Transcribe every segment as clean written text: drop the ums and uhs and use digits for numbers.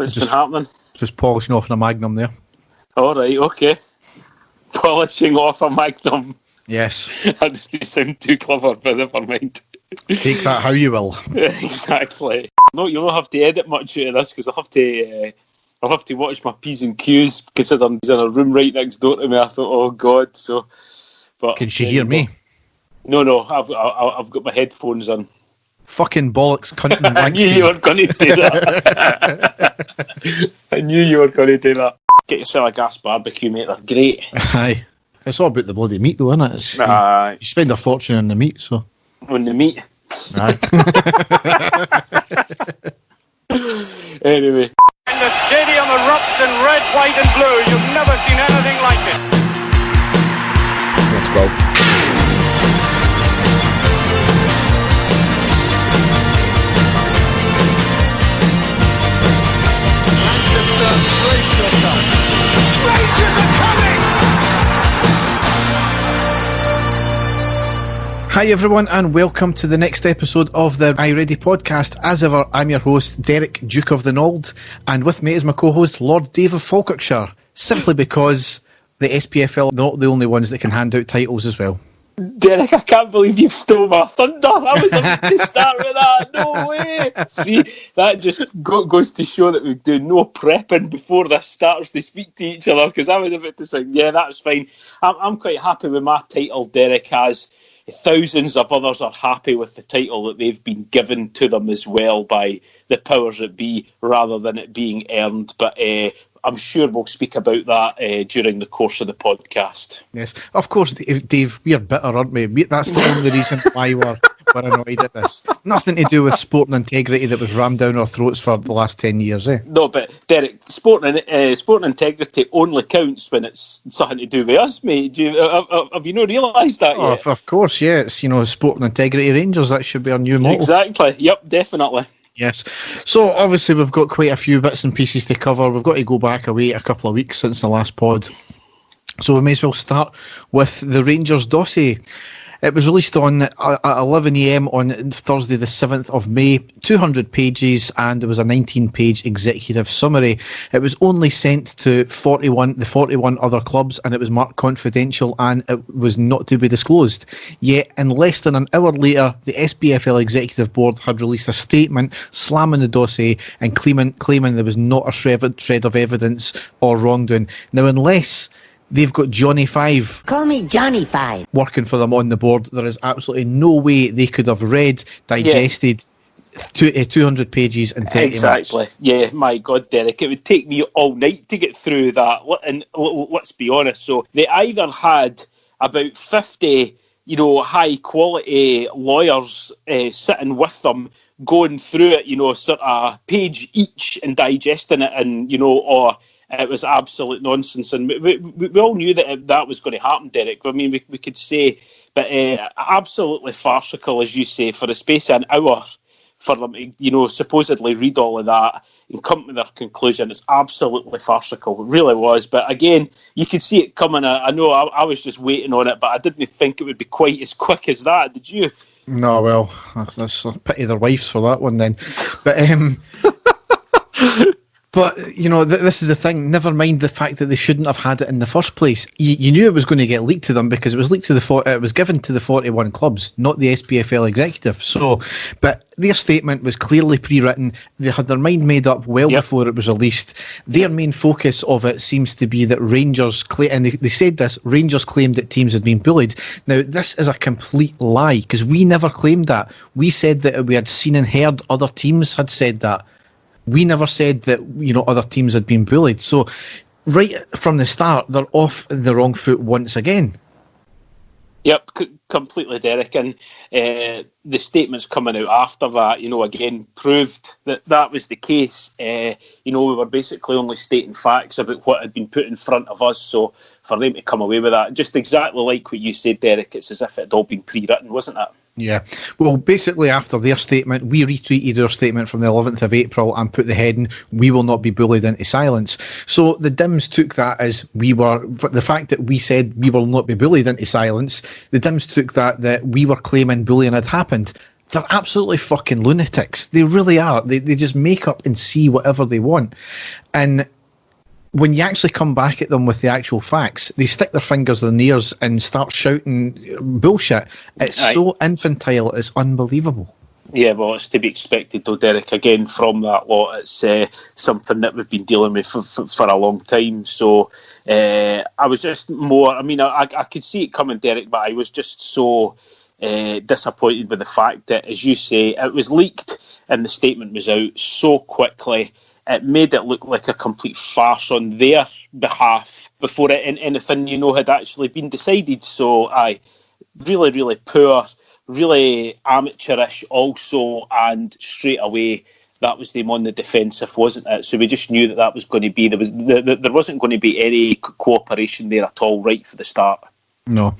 What's been happening? Just polishing off a Magnum there. All right, okay. Polishing off a Magnum. Yes. That doesn't sound too clever, but never mind. Take that how you will. Exactly. No, you don't have to edit much out of this because I'll have to watch my P's and Q's considering he's in a room right next door to me. I thought, oh God. So, but can she hear me? No. I've got my headphones on. Fucking bollocks, cunt. I knew you were going to do that. I knew you were going to do that. Get yourself a gas barbecue, mate. They're great. Aye. It's all about the bloody meat, though, isn't it? Aye. You spend a fortune on the meat, so. On the meat. Aye. Anyway. And the stadium erupts in red, white and blue. You've never seen anything like it. Let's go. Manchester, brace yourself. Rangers are coming! Hi everyone and welcome to the next episode of the I Ready podcast. As ever, I'm your host, Derek, Duke of the Nold, and with me is my co-host, Lord Dave of Falkirkshire, simply because the SPFL are not the only ones that can hand out titles as well. Derek, I can't believe you've stolen my thunder. I was about to start with that. No way. See, that just goes to show that we do no prepping before this starts to speak to each other, because I was about to say, yeah, that's fine. I'm quite happy with my title, Derek, as thousands of others are happy with the title that they've been given to them as well by the powers that be, rather than it being earned. But I'm sure we'll speak about that during the course of the podcast. Yes, of course, Dave, we're bitter, aren't we? That's the only reason why we're annoyed at this. Nothing to do with sporting integrity that was rammed down our throats for the last 10 years, eh? No, but Derek, sporting integrity only counts when it's something to do with us, mate. Have you not realised that yet? Of course, yeah. It's, sporting integrity Rangers. That should be our new motto. Exactly. Yep, definitely. Yes. So, obviously, we've got quite a few bits and pieces to cover. We've got to go back a couple of weeks since the last pod. So, we may as well start with the Rangers dossier. It was released on at 11 a.m. on Thursday the 7th of May, 200 pages, and there was a 19-page executive summary. It was only sent to the 41 other clubs, and it was marked confidential, and it was not to be disclosed. Yet, in less than an hour later, the SPFL Executive Board had released a statement slamming the dossier and claiming there was not a shred of evidence or wrongdoing. Now, unless they've got Johnny Five. Call me Johnny Five. Working for them on the board, there is absolutely no way they could have read, digested 200 pages in 30 minutes. Exactly. Yeah, my God, Derek, it would take me all night to get through that. And let's be honest, so they either had about 50, high-quality lawyers sitting with them, going through it, sort of page each and digesting it, and, or it was absolute nonsense, and we all knew that was going to happen, Derek. I mean, we could say, but absolutely farcical, as you say, for the space of an hour for them to, supposedly read all of that and come to their conclusion. It's absolutely farcical. It really was. But again, you could see it coming. I know I was just waiting on it, but I didn't think it would be quite as quick as that. Did you? No, well, that's a pity their wives for that one then. But But, this is the thing. Never mind the fact that they shouldn't have had it in the first place. You knew it was going to get leaked to them because it was leaked it was given to the 41 clubs, not the SPFL executive. So, but their statement was clearly pre-written. They had their mind made up before it was released. Their main focus of it seems to be that Rangers and they said this, Rangers claimed that teams had been bullied. Now, this is a complete lie because we never claimed that. We said that we had seen and heard other teams had said that. We never said that, other teams had been bullied. So, right from the start, they're off the wrong foot once again. Yep, completely, Derek. And the statements coming out after that, again, proved that was the case. We were basically only stating facts about what had been put in front of us. So, for them to come away with that, just exactly like what you said, Derek, it's as if it had all been pre-written, wasn't it? Yeah. Well, basically, after their statement, we retweeted our statement from the 11th of April and put the heading, "We will not be bullied into silence." So the Dims took that as the fact that we said we will not be bullied into silence, the Dims took that we were claiming bullying had happened. they're absolutely fucking lunatics. They really are. They just make up and see whatever they want. And when you actually come back at them with the actual facts, they stick their fingers in their ears and start shouting bullshit. It's so infantile, it's unbelievable. Yeah, well, it's to be expected, though, Derek. Again, from that lot, it's something that we've been dealing with for a long time. So I was just more... I mean, I could see it coming, Derek, but I was just so disappointed with the fact that, as you say, it was leaked and the statement was out so quickly. It made it look like a complete farce on their behalf before anything, had actually been decided. So, really, really poor, really amateurish also, and straight away that was them on the defensive, wasn't it? So we just knew that was going to be, there wasn't going to be any cooperation there at all right for the start. No.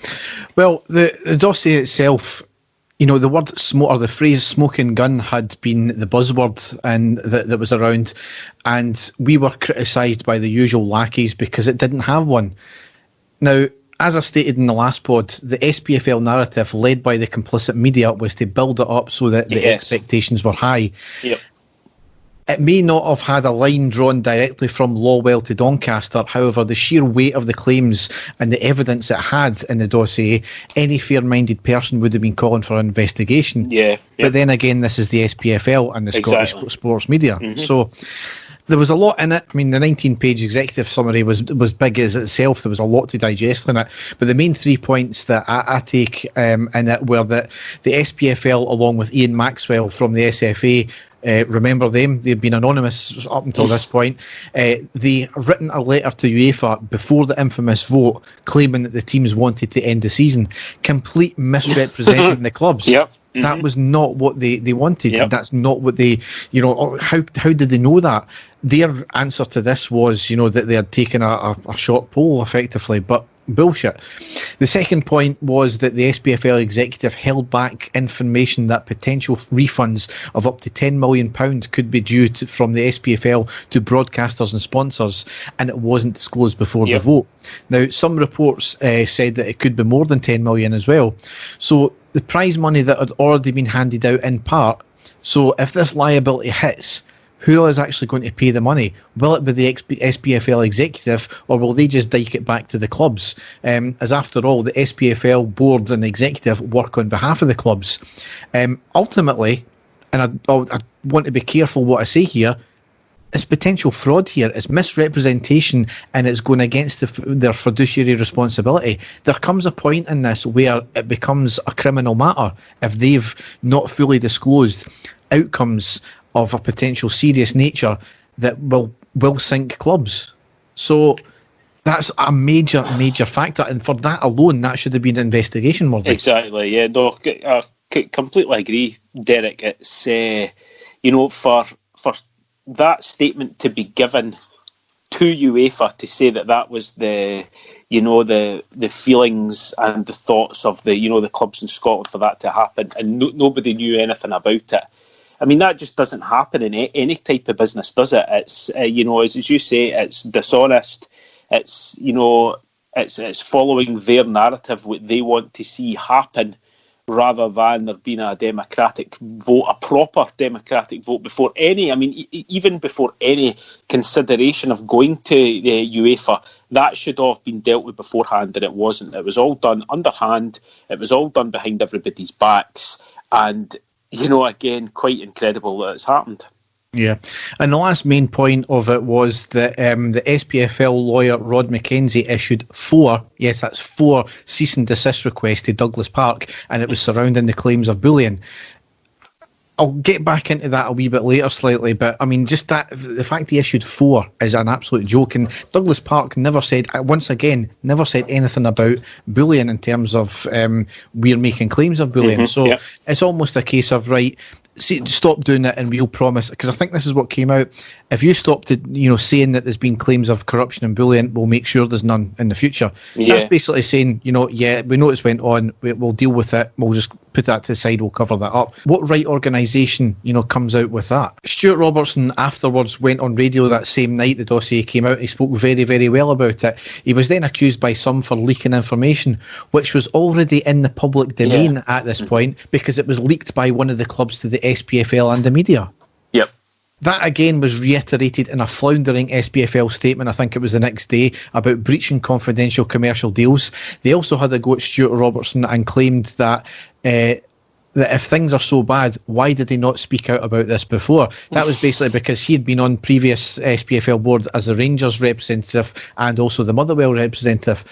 Well, the dossier itself, the word the phrase smoking gun had been the buzzword and that was around, and we were criticised by the usual lackeys because it didn't have one. Now, as I stated in the last pod, the SPFL narrative led by the complicit media was to build it up so that the expectations were high. Yep. It may not have had a line drawn directly from Lawwell to Doncaster. However, the sheer weight of the claims and the evidence it had in the dossier, any fair-minded person would have been calling for an investigation. Yeah. But then again, this is the SPFL and the Scottish sports media. Mm-hmm. So there was a lot in it. I mean, the 19-page executive summary was big as itself. There was a lot to digest in it. But the main 3 points that I take in it were that the SPFL, along with Ian Maxwell from the SFA, remember them, they've been anonymous up until this point, they written a letter to UEFA before the infamous vote claiming that the teams wanted to end the season, complete misrepresenting the clubs. Yep. Mm-hmm. That was not what they wanted. Yep. That's not what they, how did they know that? Their answer to this was, that they had taken a short poll effectively, but bullshit. The second point was that the SPFL executive held back information that potential refunds of up to £10 million could be due from the SPFL to broadcasters and sponsors, and it wasn't disclosed before the vote. Now, some reports said that it could be more than £10 million as well. So the prize money that had already been handed out in part, so if this liability hits, who is actually going to pay the money? Will it be the SPFL executive, or will they just dike it back to the clubs? As after all, the SPFL board and the executive work on behalf of the clubs. Ultimately, and I want to be careful what I say here, it's potential fraud here, it's misrepresentation, and it's going against their fiduciary responsibility. There comes a point in this where it becomes a criminal matter if they've not fully disclosed outcomes of a potential serious nature that will sink clubs. So that's a major factor, and for that alone, that should have been investigation worthy. Exactly, yeah. No, I completely agree, Derek. It's for that statement to be given to UEFA to say that was the feelings and the thoughts of the clubs in Scotland for that to happen, and nobody knew anything about it. I mean, that just doesn't happen in any type of business, does it? It's as you say, it's dishonest. It's it's following their narrative, what they want to see happen, rather than there being a democratic vote, a proper democratic vote before any. I mean, even before any consideration of going to the UEFA, that should have been dealt with beforehand, and it wasn't. It was all done underhand. It was all done behind everybody's backs, and again, quite incredible that it's happened. Yeah, and the last main point of it was that the SPFL lawyer Rod McKenzie issued 4 cease and desist requests to Douglas Park, and it was surrounding the claims of bullying. I'll get back into that a wee bit later slightly, but I mean, just that, the fact he issued 4 is an absolute joke, and Douglas Park never said anything about bullying in terms of we're making claims of bullying. It's almost a case of, right, stop doing it and we'll promise, because I think this is what came out. If you stop saying that there's been claims of corruption and bullying, we'll make sure there's none in the future. That's basically saying, we know it's went on, we'll deal with it, we'll just put that to the side, we'll cover that up. What right organisation, comes out with that? Stuart Robertson afterwards went on radio that same night the dossier came out. He spoke very, very well about it. He was then accused by some for leaking information, which was already in the public domain at this point, because it was leaked by one of the clubs to the SPFL and the media. Yep. That again was reiterated in a floundering SPFL statement, I think it was the next day, about breaching confidential commercial deals. They also had a go at Stuart Robertson and claimed that if things are so bad, why did they not speak out about this before? That was basically because he had been on previous SPFL board as a Rangers representative and also the Motherwell representative.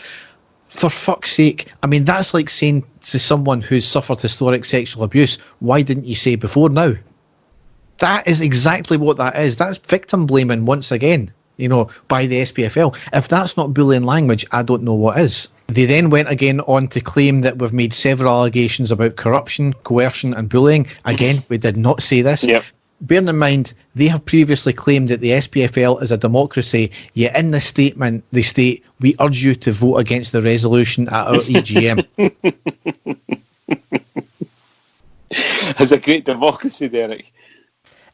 For fuck's sake, I mean, that's like saying to someone who's suffered historic sexual abuse, why didn't you say before now? That is exactly what that is. That's victim blaming once again, by the SPFL. If that's not bullying language, I don't know what is. They then went again on to claim that we've made several allegations about corruption, coercion and bullying. Again, we did not say this. Yep. Bearing in mind, they have previously claimed that the SPFL is a democracy, yet in this statement they state, we urge you to vote against the resolution at our EGM. It's a great democracy, Derek.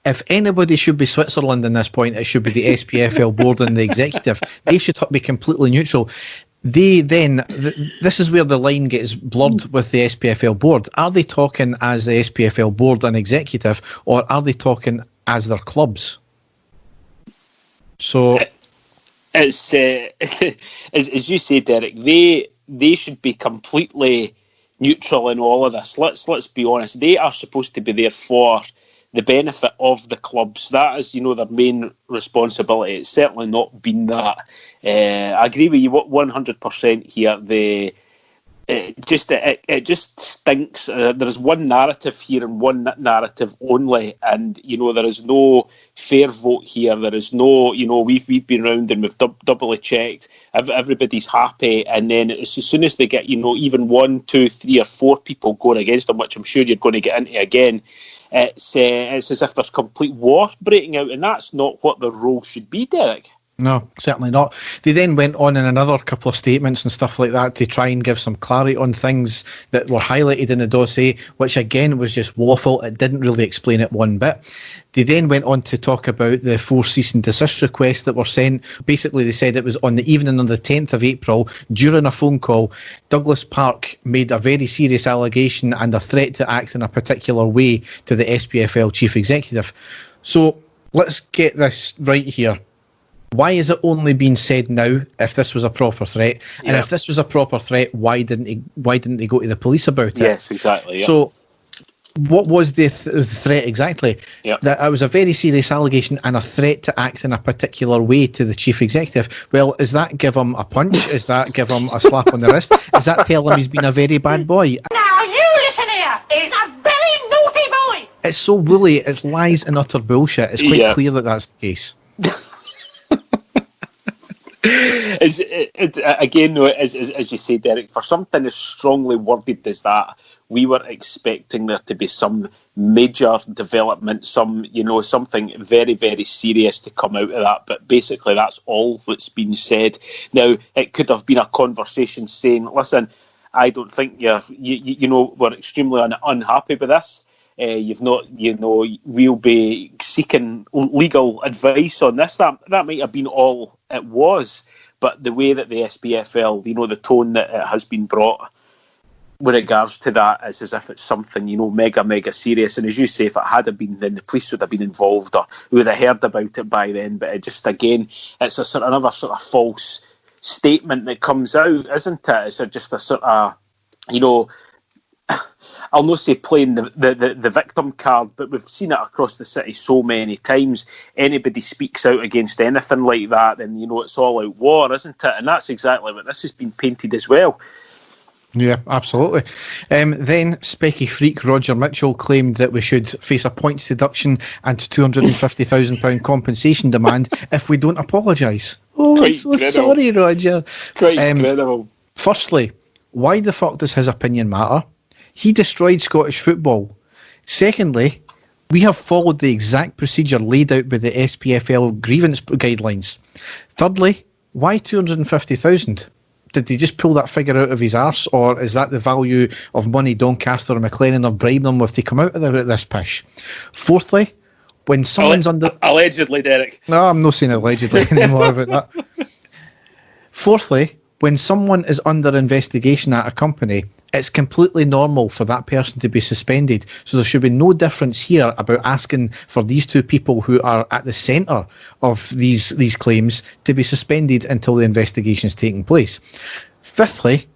If anybody should be Switzerland in this point, it should be the SPFL board and the executive. They should be completely neutral. They then, this is where the line gets blurred with the SPFL board. Are they talking as the SPFL board and executive, or are they talking as their clubs? So it's as you say, Derek. They should be completely neutral in all of this. Let's be honest. They are supposed to be there for the benefit of the clubs. That is, their main responsibility. It's certainly not been that. I agree with you 100% here. It just stinks. There is one narrative here and one narrative only, and there is no fair vote here. There is no, we've been round and we've doubly checked. Everybody's happy, and then as soon as they get even 1, 2, 3 or 4 people going against them, which I'm sure you're going to get into again, it's as if there's complete war breaking out, and that's not what the role should be, Derek. No, certainly not. They then went on in another couple of statements and stuff like that to try and give some clarity on things that were highlighted in the dossier, which again was just waffle. It didn't really explain it one bit. They then went on to talk about the 4 cease and desist requests that were sent. Basically, they said it was on the evening of the 10th of April, during a phone call, Douglas Park made a very serious allegation and a threat to act in a particular way to the SPFL chief executive. So let's get this right here. Why is it only being said now if this was a proper threat? Yeah. And if this was a proper threat, why didn't they go to the police about it? Yes, exactly. Yeah. So what was the threat exactly? Yeah. That it was a very serious allegation and a threat to act in a particular way to the chief executive. Well, is that give him a punch? Is that give him a slap on the wrist? Is that tell him he's been a very bad boy? Now you listen here. He's a very naughty boy. It's so woolly. It's lies and utter bullshit. It's quite clear that that's the case. Again, though, as you say, Derek, for something as strongly worded as that, we were expecting there to be some major development, something very, very serious to come out of that. But basically, that's all that's been said. Now, it could have been a conversation saying, "Listen, I don't think we're extremely unhappy with this. We'll be seeking legal advice on this." That might have been all it was, but the way that the SPFL, the tone that it has been brought with regards to that is as if it's something, mega serious. And as you say, if it had been, then the police would have been involved or we would have heard about it by then. But it just, again, it's another sort of false statement that comes out, isn't it? It's just a sort of, I'll not say playing the victim card, but we've seen it across the city so many times. Anybody speaks out against anything like that, then it's all out war, isn't it? And that's exactly what this has been painted as well. Yeah, absolutely. Then Specky Freak Roger Mitchell claimed that we should face a points deduction and £250,000 compensation demand if we don't apologise. Oh, I'm so sorry, Roger. Quite incredible. Firstly, why the fuck does his opinion matter? He destroyed Scottish football. Secondly, we have followed the exact procedure laid out by the SPFL grievance guidelines. Thirdly, why 250,000? Did he just pull that figure out of his arse, or is that the value of money Doncaster and McLennan have bribed them with to come out of this pish? Fourthly, when someone's allegedly, Derek. No, I'm not saying allegedly anymore about that. Fourthly, when someone is under investigation at a company, it's completely normal for that person to be suspended. So there should be no difference here about asking for these two people who are at the centre of these claims to be suspended until the investigation is taking place. Fifthly,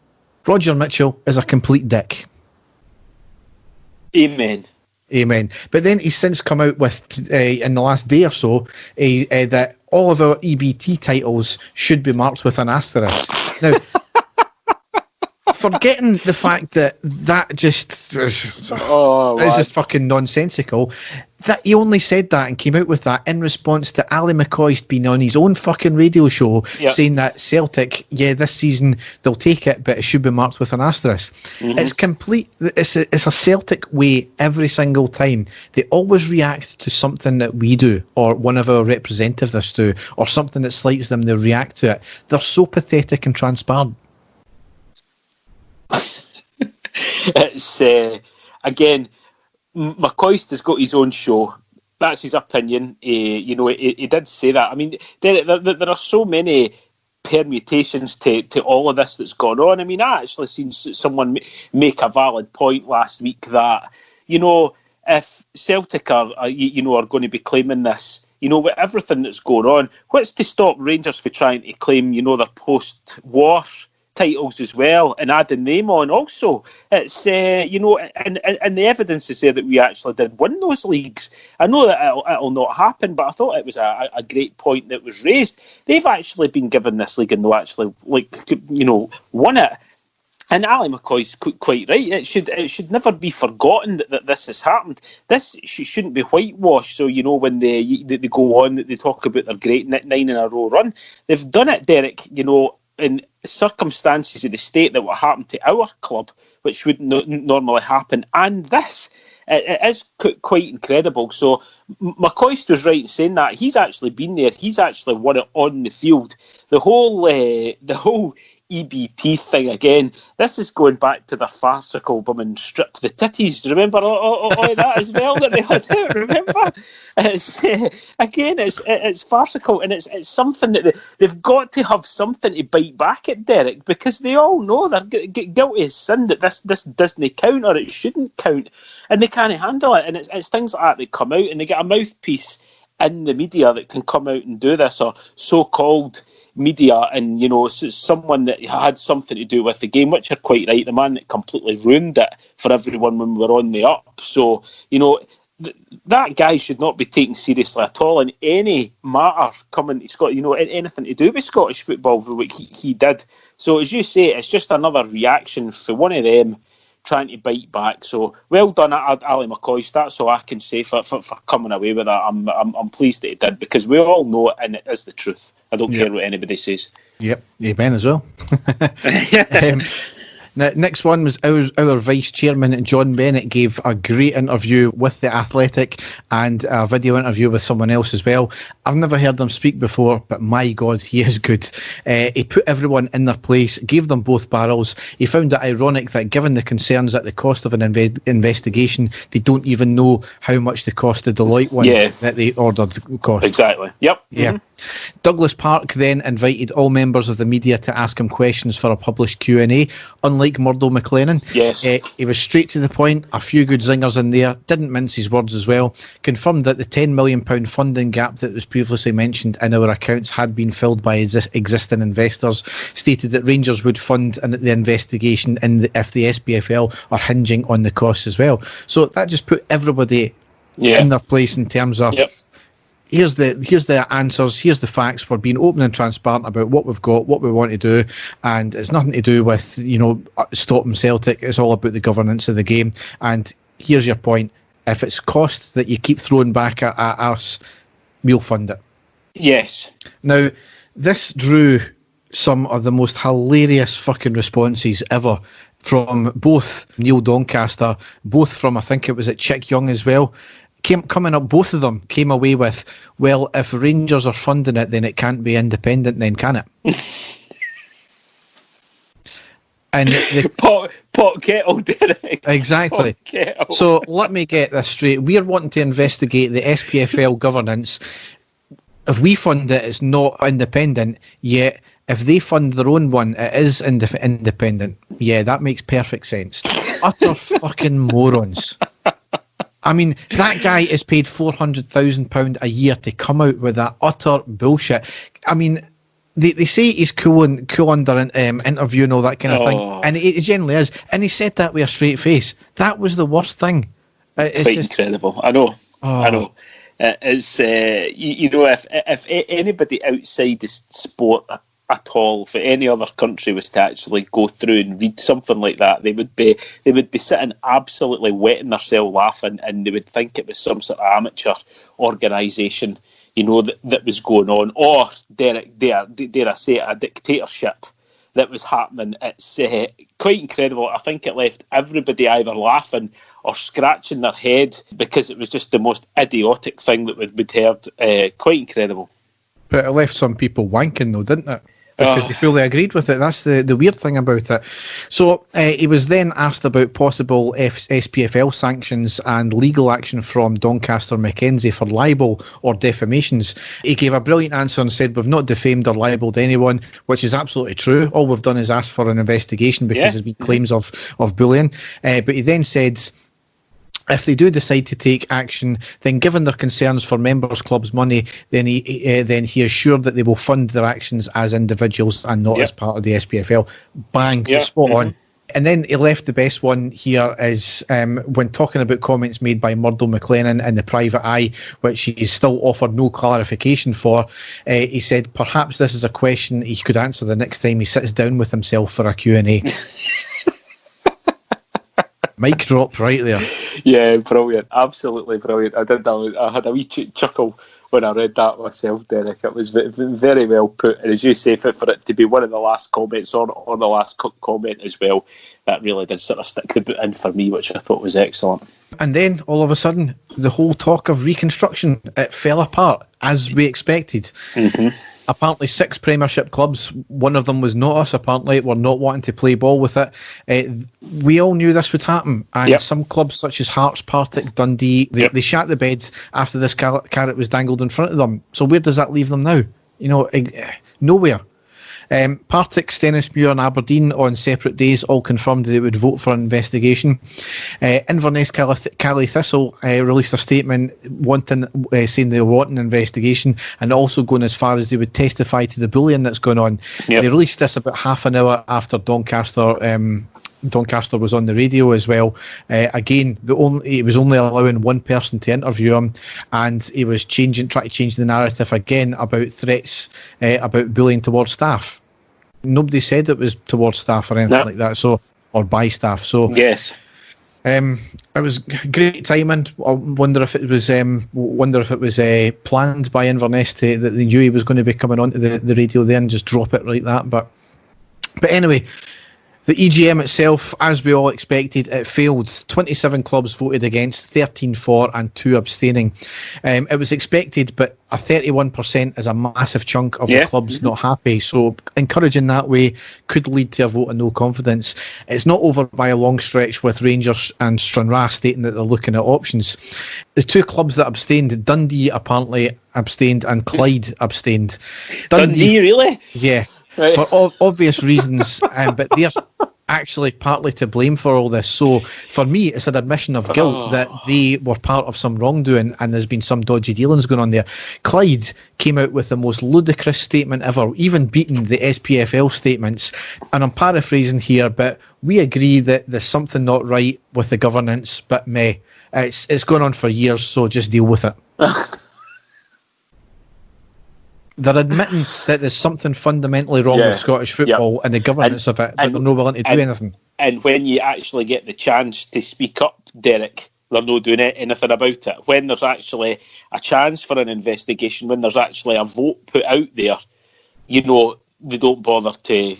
Roger Mitchell is a complete dick. Amen. But then he's since come out with, in the last day or so, that all of our EBT titles should be marked with an asterisk. Now, forgetting the fact that just is just fucking nonsensical, that he only said that and came out with that in response to Ali McCoist being on his own fucking radio show saying that Celtic, this season they'll take it, but it should be marked with an asterisk. It's complete. It's a Celtic way every single time. They always react to something that we do or one of our representatives do or something that slights them. They react to it. They're so pathetic and transparent. It's again, McCoist has got his own show. That's his opinion. He did say that. I mean, there are so many permutations to all of this that's gone on. I mean, I actually seen someone make a valid point last week that, if Celtic are going to be claiming this, with everything that's going on, what's to stop Rangers for trying to claim, their post-war titles as well and adding them on also? It's and the evidence is there that we actually did win those leagues. I know that it'll not happen, but I thought it was a great point that was raised. They've actually been given this league and they'll actually won it. And Ali McCoy's quite right. It should never be forgotten that this has happened. This shouldn't be whitewashed. So when they go on, they talk about their great 9-in-a-row run. They've done it, Derek, in circumstances of the state that would happen to our club, which would normally happen, and this. It is quite incredible. So McCoist was right in saying that. He's actually been there. He's actually won it on the field. The whole EBT thing again. This is going back to the farcical woman strip the titties. Do you remember all that as well that they had out? Remember? It's farcical, and it's something that they've got to have something to bite back at, Derek, because they all know they're guilty as sin that this doesn't count or it shouldn't count, and they can't handle it. And it's things like that that come out, and they get a mouthpiece in the media that can come out and do this, or so-called media, and someone that had something to do with the game, which are quite right, the man that completely ruined it for everyone when we were on the up. So that guy should not be taken seriously at all in any matter coming to Scotland, anything to do with Scottish football, what he did. So as you say, it's just another reaction for one of them trying to bite back. So well done, Ali McCoist. That's all I can say for coming away with that. I'm pleased that he did, because we all know it and it is the truth. I don't care what anybody says. Yep, amen as well. Next one was our vice chairman, John Bennett, gave a great interview with The Athletic and a video interview with someone else as well. I've never heard him speak before, but my God, he is good. He put everyone in their place, gave them both barrels. He found it ironic that given the concerns at the cost of an investigation, they don't even know how much the cost of Deloitte one that they ordered cost. Exactly. Yep. Yeah. Mm-hmm. Douglas Park then invited all members of the media to ask him questions for a published Q&A. Unlike Murdo McLennan, he was straight to the point, a few good zingers in there, didn't mince his words as well, confirmed that the £10 million funding gap that was previously mentioned in our accounts had been filled by existing investors, stated that Rangers would fund the investigation if the SPFL are hinging on the costs as well. So that just put everybody in their place in terms of here's the answers, here's the facts. We're being open and transparent about what we've got, what we want to do, and it's nothing to do with stopping Celtic. It's all about the governance of the game. And here's your point: if it's cost that you keep throwing back at us, we'll fund it. Yes. Now, this drew some of the most hilarious fucking responses ever from both Neil Doncaster, both from, I think it was at Chick Young as well. Both of them came away with, well, if Rangers are funding it, then it can't be independent, then can it? And pot kettle, Derek. Exactly. Pot kettle. So let me get this straight. We're wanting to investigate the SPFL governance. If we fund it, it's not independent. Yet, if they fund their own one, it is independent. Yeah, that makes perfect sense. Utter fucking morons. I mean, that guy is paid £400,000 a year to come out with that utter bullshit. I mean, they say he's cool under an interview and all that kind of thing, and he generally is. And he said that with a straight face. That was the worst thing. It's quite just incredible. I know. It's if anybody outside the sport at all, if any other country was to actually go through and read something like that, they would be sitting absolutely wetting themselves laughing, and they would think it was some sort of amateur organisation, that was going on, or dare I say it, a dictatorship that was happening. It's quite incredible. I think it left everybody either laughing or scratching their head because it was just the most idiotic thing that we'd heard. Quite incredible. But it left some people wanking though, didn't it? Because they fully agreed with it. That's the weird thing about it. So he was then asked about possible SPFL sanctions and legal action from Doncaster Mackenzie for libel or defamations. He gave a brilliant answer and said, "We've not defamed or libelled anyone," which is absolutely true. All we've done is ask for an investigation because there's been claims of bullying. But he then said, if they do decide to take action, then given their concerns for members' clubs' money, then he is sure that they will fund their actions as individuals and not as part of the SPFL. Bang, spot on. And then he left the best one here is when talking about comments made by Murdo McLennan in the Private Eye, which he's still offered no clarification for. He said, perhaps this is a question he could answer the next time he sits down with himself for a Q&A. Mic drop right there. Yeah, brilliant. Absolutely brilliant. I had a wee chuckle when I read that myself, Derek. It was very well put. And as you say, for it to be one of the last comments on the last comment as well, that really did sort of stick the boot in for me, which I thought was excellent. And then, all of a sudden, the whole talk of reconstruction, it fell apart, as we expected. Mm-hmm. Apparently 6 Premiership clubs, one of them was not us, apparently, were not wanting to play ball with it. We all knew this would happen. And some clubs such as Hearts, Partick, Dundee, they shat the bed after this carrot was dangled in front of them. So where does that leave them now? Nowhere. Partick, Stennismuir and Aberdeen on separate days all confirmed they would vote for an investigation. Inverness Cali Thistle released a statement saying they want an investigation and also going as far as they would testify to the bullying that's going on. They released this about half an hour after Doncaster was on the radio as well. Again, he was only allowing one person to interview him, and he was trying to change the narrative again about threats about bullying towards staff. Nobody said it was towards staff or anything like that, or by staff. So yes, it was great timing. I wonder if it was planned by Inverness that they knew he was going to be coming onto the radio there and just drop it like that. But anyway. The EGM itself, as we all expected, it failed. 27 clubs voted against, 13 for and 2 abstaining. It was expected, but a 31% is a massive chunk of the clubs not happy. So encouraging that way could lead to a vote of no confidence. It's not over by a long stretch, with Rangers and Stranraer stating that they're looking at options. The 2 clubs that abstained, Dundee apparently abstained and Clyde abstained. Dundee really? Yeah. Right. For obvious reasons, but they're actually partly to blame for all this. So for me, it's an admission of guilt that they were part of some wrongdoing and there's been some dodgy dealings going on there. Clyde came out with the most ludicrous statement ever, even beating the SPFL statements. And I'm paraphrasing here, but we agree that there's something not right with the governance, but it's going on for years, so just deal with it. They're admitting that there's something fundamentally wrong with Scottish football and the governance of it, but they're not willing to do anything. And when you actually get the chance to speak up, Derek, they're not doing anything about it. When there's actually a chance for an investigation, when there's actually a vote put out there, they don't bother to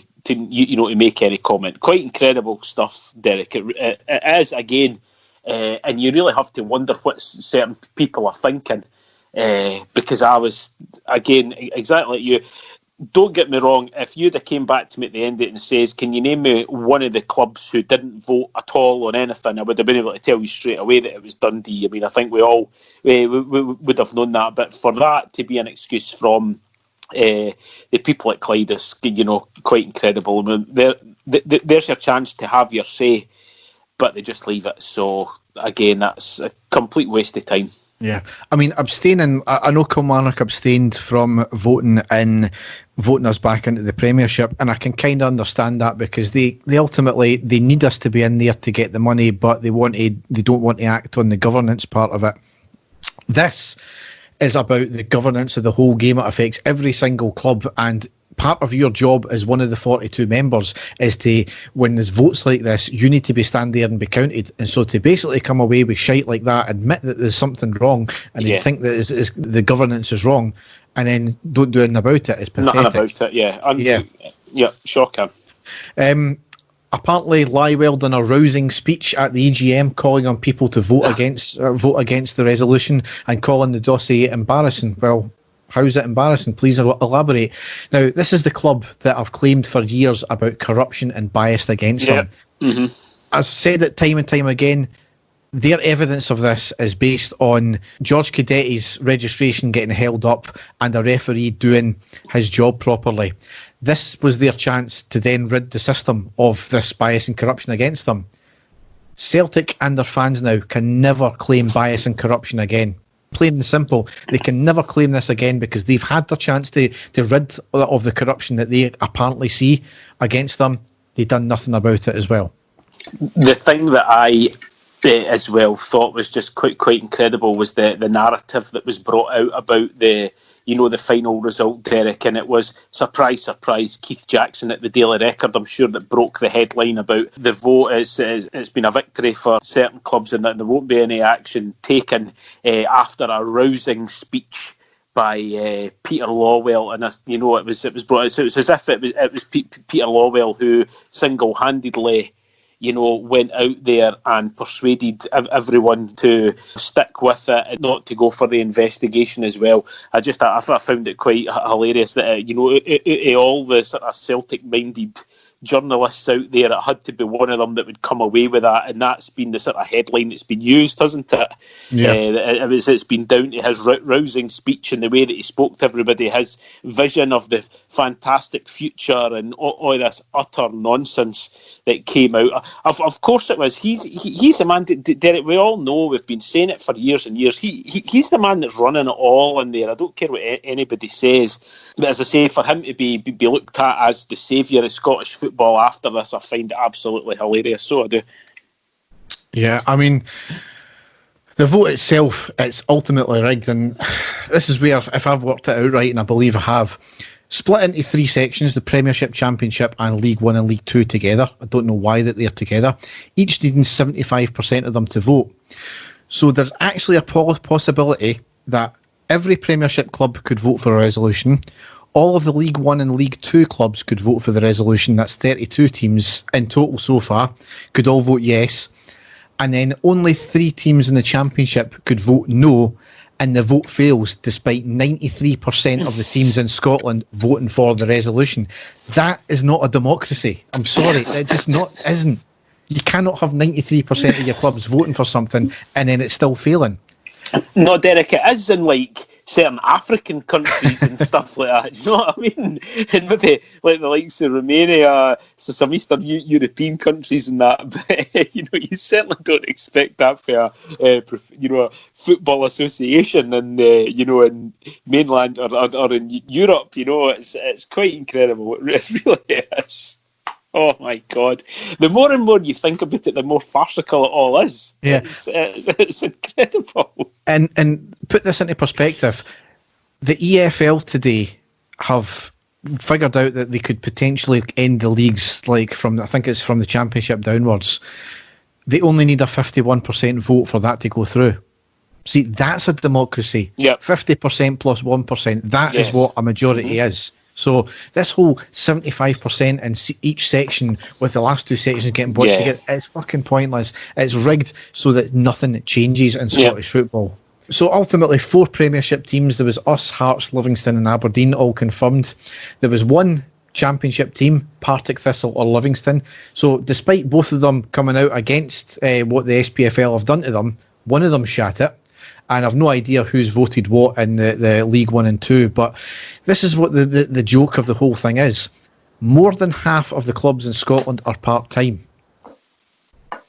make any comment. Quite incredible stuff, Derek. It is, again, and you really have to wonder what certain people are thinking. Because I was, again, exactly like you, don't get me wrong, if you'd have came back to me at the end of it and says, can you name me one of the clubs who didn't vote at all on anything, I would have been able to tell you straight away that it was Dundee. I mean, I think we all we would have known that. But for that to be an excuse from the people at Clyde is, quite incredible. I mean, there's your chance to have your say, but they just leave it. So, again, that's a complete waste of time. Yeah, I mean, abstaining. I know Kilmarnock abstained from voting us back into the Premiership, and I can kind of understand that because they ultimately they need us to be in there to get the money, but they don't want to act on the governance part of it. This is about the governance of the whole game. It affects every single club, and part of your job as one of the 42 members is to, when there's votes like this, you need to be stand there and be counted. And so to basically come away with shite like that, admit that there's something wrong, and you think that the governance is wrong, and then don't do anything about it, is pathetic. Nothing about it, yeah. Yeah, shocking. Apparently, Lywell done a rousing speech at the EGM calling on people to vote against the resolution and calling the dossier embarrassing. Well, how's it embarrassing? Please elaborate. Now, this is the club that I've claimed for years about corruption and biased against them. Mm-hmm. I've said it time and time again, their evidence of this is based on George Cadetti's registration getting held up and a referee doing his job properly. This was their chance to then rid the system of this bias and corruption against them. Celtic and their fans now can never claim bias and corruption again. Plain and simple, they can never claim this again because they've had their chance to rid of the corruption that they apparently see against them. They've done nothing about it as well. The thing that I as well thought was just quite incredible was the narrative that was brought out about the final result, Derek, and it was surprise Keith Jackson at the Daily Record, I'm sure, that broke the headline about the vote. It's been a victory for certain clubs and that there won't be any action taken after a rousing speech by Peter Lawwell, and it was brought out. So it was as if it was Peter Lawwell who single-handedly went out there and persuaded everyone to stick with it and not to go for the investigation as well. I found it quite hilarious that, all the sort of Celtic-minded journalists out there, it had to be one of them that would come away with that, and that's been the sort of headline that's been used, hasn't it? Yeah. It's been down to his rousing speech and the way that he spoke to everybody, his vision of the fantastic future and all this utter nonsense that came out. Of course it was. He's the man, Derek, we all know, we've been saying it for years and years. He's the man that's running it all in there. I don't care what anybody says. But as I say, for him to be looked at as the saviour of Scottish football after this, I find it absolutely hilarious. So I do. Yeah, I mean, the vote itself, it's ultimately rigged, and this is where, if I've worked it out right, and I believe I have, split into three sections, the Premiership, Championship and League 1 and League 2 together. I don't know why that they're together. Each needing 75% of them to vote. So there's actually a possibility that every Premiership club could vote for a resolution. All of the League 1 and League 2 clubs could vote for the resolution. That's 32 teams in total so far, could all vote yes. And then only 3 teams in the Championship could vote no, and the vote fails despite 93% of the teams in Scotland voting for the resolution. That is not a democracy. I'm sorry, it just isn't. You cannot have 93% of your clubs voting for something and then it's still failing. No, Derek, it is in certain African countries and stuff like that. Do you know what I mean? And maybe like the likes of Romania, so some Eastern European countries and that. But you certainly don't expect that for a football association and in mainland or in Europe. It's quite incredible. It really is. Oh my God! The more and more you think about it, the more farcical it all is. Yeah, it's incredible. And put this into perspective, the EFL today have figured out that they could potentially end the leagues from the Championship downwards. They only need a 51% vote for that to go through. See, that's a democracy. Yeah, 50% plus 1%. That is what a majority is. So this whole 75% in each section, with the last 2 sections getting brought together, it's fucking pointless. It's rigged so that nothing changes in Scottish football. So ultimately, 4 Premiership teams. There was us, Hearts, Livingston and Aberdeen, all confirmed. There was one Championship team, Partick Thistle or Livingston. So despite both of them coming out against what the SPFL have done to them, one of them shat it. And I've no idea who's voted what in the League 1 and 2. But this is what the joke of the whole thing is. More than half of the clubs in Scotland are part-time.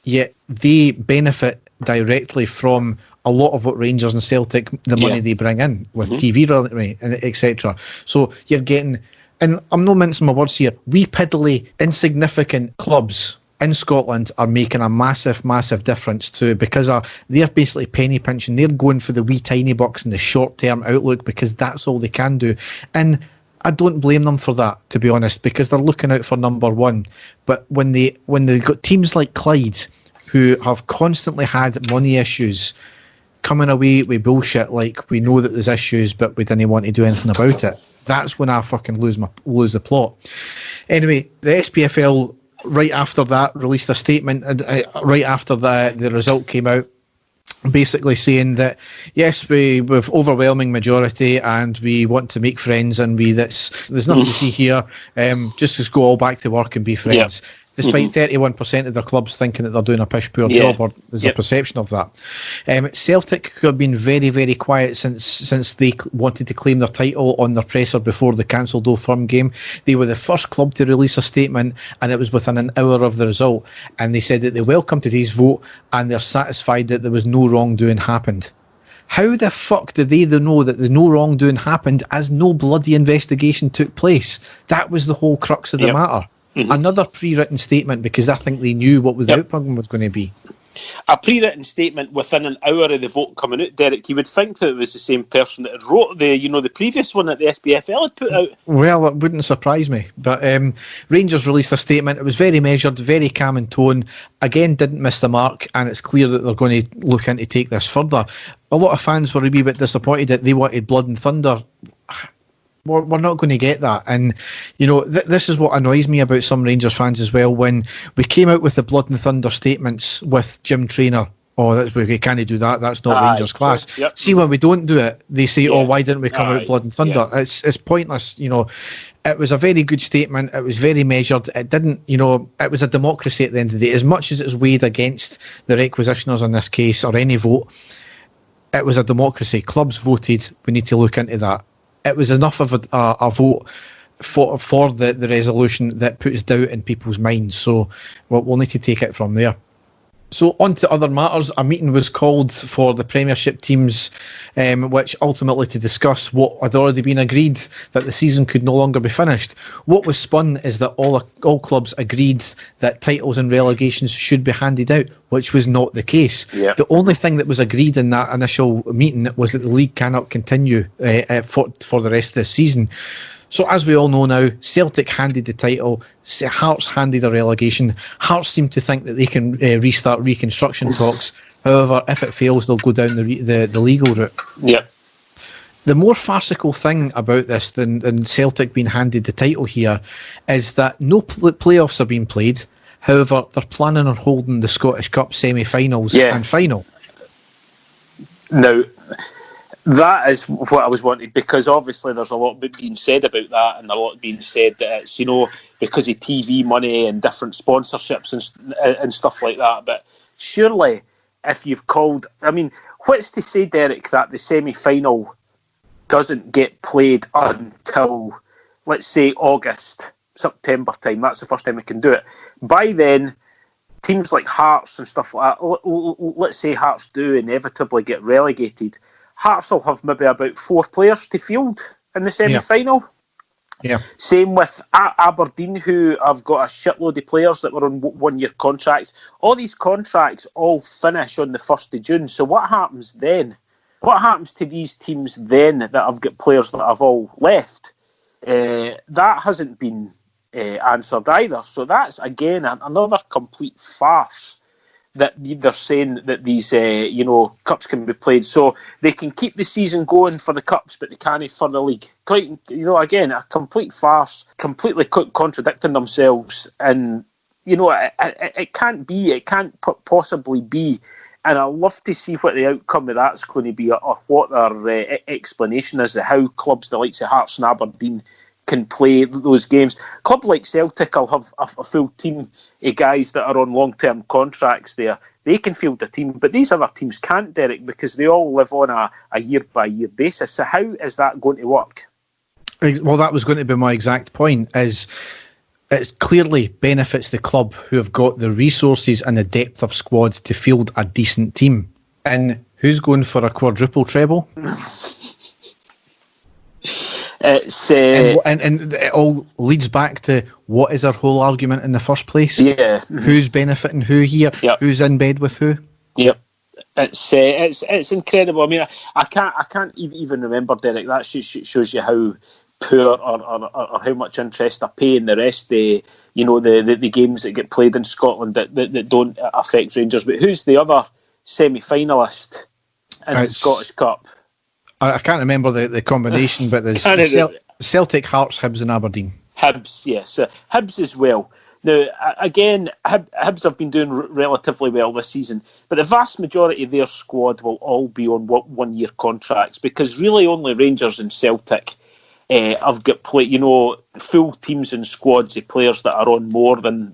Yet they benefit directly from a lot of what Rangers and Celtic, the money they bring in with TV revenue, etc. So you're getting, and I'm not mincing my words here, wee piddly, insignificant clubs in Scotland are making a massive, massive difference to, because they're basically penny pinching. They're going for the wee tiny bucks and the short-term outlook because that's all they can do. And I don't blame them for that, to be honest, because they're looking out for number one. But when they've got teams like Clyde, who have constantly had money issues, coming away with bullshit like we know that there's issues, but we didn't want to do anything about it, that's when I fucking lose the plot. Anyway, the SPFL, right after that, released a statement, right after the result came out, basically saying that yes, we've overwhelming majority and we want to make friends, and there's nothing to see here. Just go all back to work and be friends. Despite 31% of their clubs thinking that they're doing a pish poor job, or there's a perception of that. Celtic, who have been very, very quiet since they wanted to claim their title on their presser before the cancelled Old Firm game, they were the first club to release a statement, and it was within an hour of the result. And they said that they welcome today's vote and they're satisfied that there was no wrongdoing happened. How the fuck do they know that the no wrongdoing happened as no bloody investigation took place? That was the whole crux of the matter. Another pre-written statement, because I think they knew what the outcome was going to be. A pre-written statement within an hour of the vote coming out, Derek. You would think that it was the same person that had wrote the previous one that the SPFL had put out. Well, it wouldn't surprise me. But Rangers released a statement. It was very measured, very calm in tone. Again, didn't miss the mark, and it's clear that they're going to look into take this further. A lot of fans were a wee bit disappointed that they wanted blood and thunder. We're not going to get that. And, this is what annoys me about some Rangers fans as well. When we came out with the blood and thunder statements with Jim Traynor, we can't do that, that's not Rangers class. See, when we don't do it, they say, why didn't we come out blood and thunder? It's pointless. It was a very good statement. It was very measured. It didn't, it was a democracy at the end of the day. As much as it's weighed against the requisitioners in this case, or any vote, it was a democracy. Clubs voted. We need to look into that. It was enough of a vote for the resolution that puts doubt in people's minds. So we'll need to take it from there. So on to other matters. A meeting was called for the Premiership teams, which ultimately to discuss what had already been agreed, that the season could no longer be finished. What was spun is that all clubs agreed that titles and relegations should be handed out, which was not the case. The only thing that was agreed in that initial meeting was that the league cannot continue for the rest of the season. So as we all know now, Celtic handed the title, Hearts handed a relegation. Hearts seem to think that they can restart reconstruction talks. However, if it fails, they'll go down the legal route. The more farcical thing about this than Celtic being handed the title here is that no playoffs are being played. However, they're planning on holding the Scottish Cup semi-finals and final. Now, that is what I was wanting, because obviously there's a lot being said about that, and a lot being said that it's, because of TV money and different sponsorships and stuff like that. But surely, if you've called... what's to say, Derek, that the semi-final doesn't get played until, let's say, August, September time? That's the first time we can do it. By then, teams like Hearts and stuff like that, let's say Hearts do inevitably get relegated, Hearts will have maybe about 4 players to field in the semi-final. Same with Aberdeen, who have got a shitload of players that were on one-year contracts. All these contracts all finish on the 1st of June. So what happens then? What happens to these teams then that have got players that have all left? That hasn't been answered either. So that's, again, another complete farce, that they're saying that these, cups can be played. So they can keep the season going for the cups, but they can't for the league. Quite, again, a complete farce, completely contradicting themselves. And, it can't possibly be And I'd love to see what the outcome of that's going to be, or what their explanation is of how clubs the likes of Hearts and Aberdeen can play those games. Club like Celtic will have a full team of guys that are on long-term contracts there. They can field a team, but these other teams can't, Derek, because they all live on a year-by-year basis. So how is that going to work? Well, that was going to be my exact point, is it clearly benefits the club who have got the resources and the depth of squad to field a decent team. And who's going for a quadruple treble? And it all leads back to what is our whole argument in the first place? Yeah. Who's benefiting who here? Yep. Who's in bed with who? Yep. It's incredible. I mean, I can't even remember, Derek. That shows you how poor or how much interest I pay in the rest of the games that get played in Scotland that don't affect Rangers. But who's the other semi-finalist in the Scottish Cup? I can't remember the combination, but there's Celtic, Hearts, Hibs and Aberdeen. Hibs, yes. Hibs as well. Now, again, Hibs have been doing relatively well this season, but the vast majority of their squad will all be on one-year contracts, because really only Rangers and Celtic have got full teams and squads of players that are on more than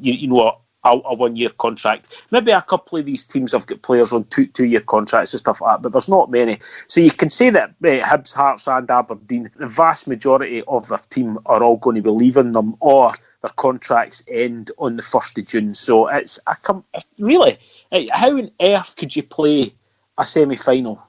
a one-year contract. Maybe a couple of these teams have got players on two-year contracts and stuff like that, but there's not many. So you can say that Hibs, Hearts and Aberdeen, the vast majority of their team are all going to be leaving them, or their contracts end on the 1st of June. So really, how on earth could you play a semi-final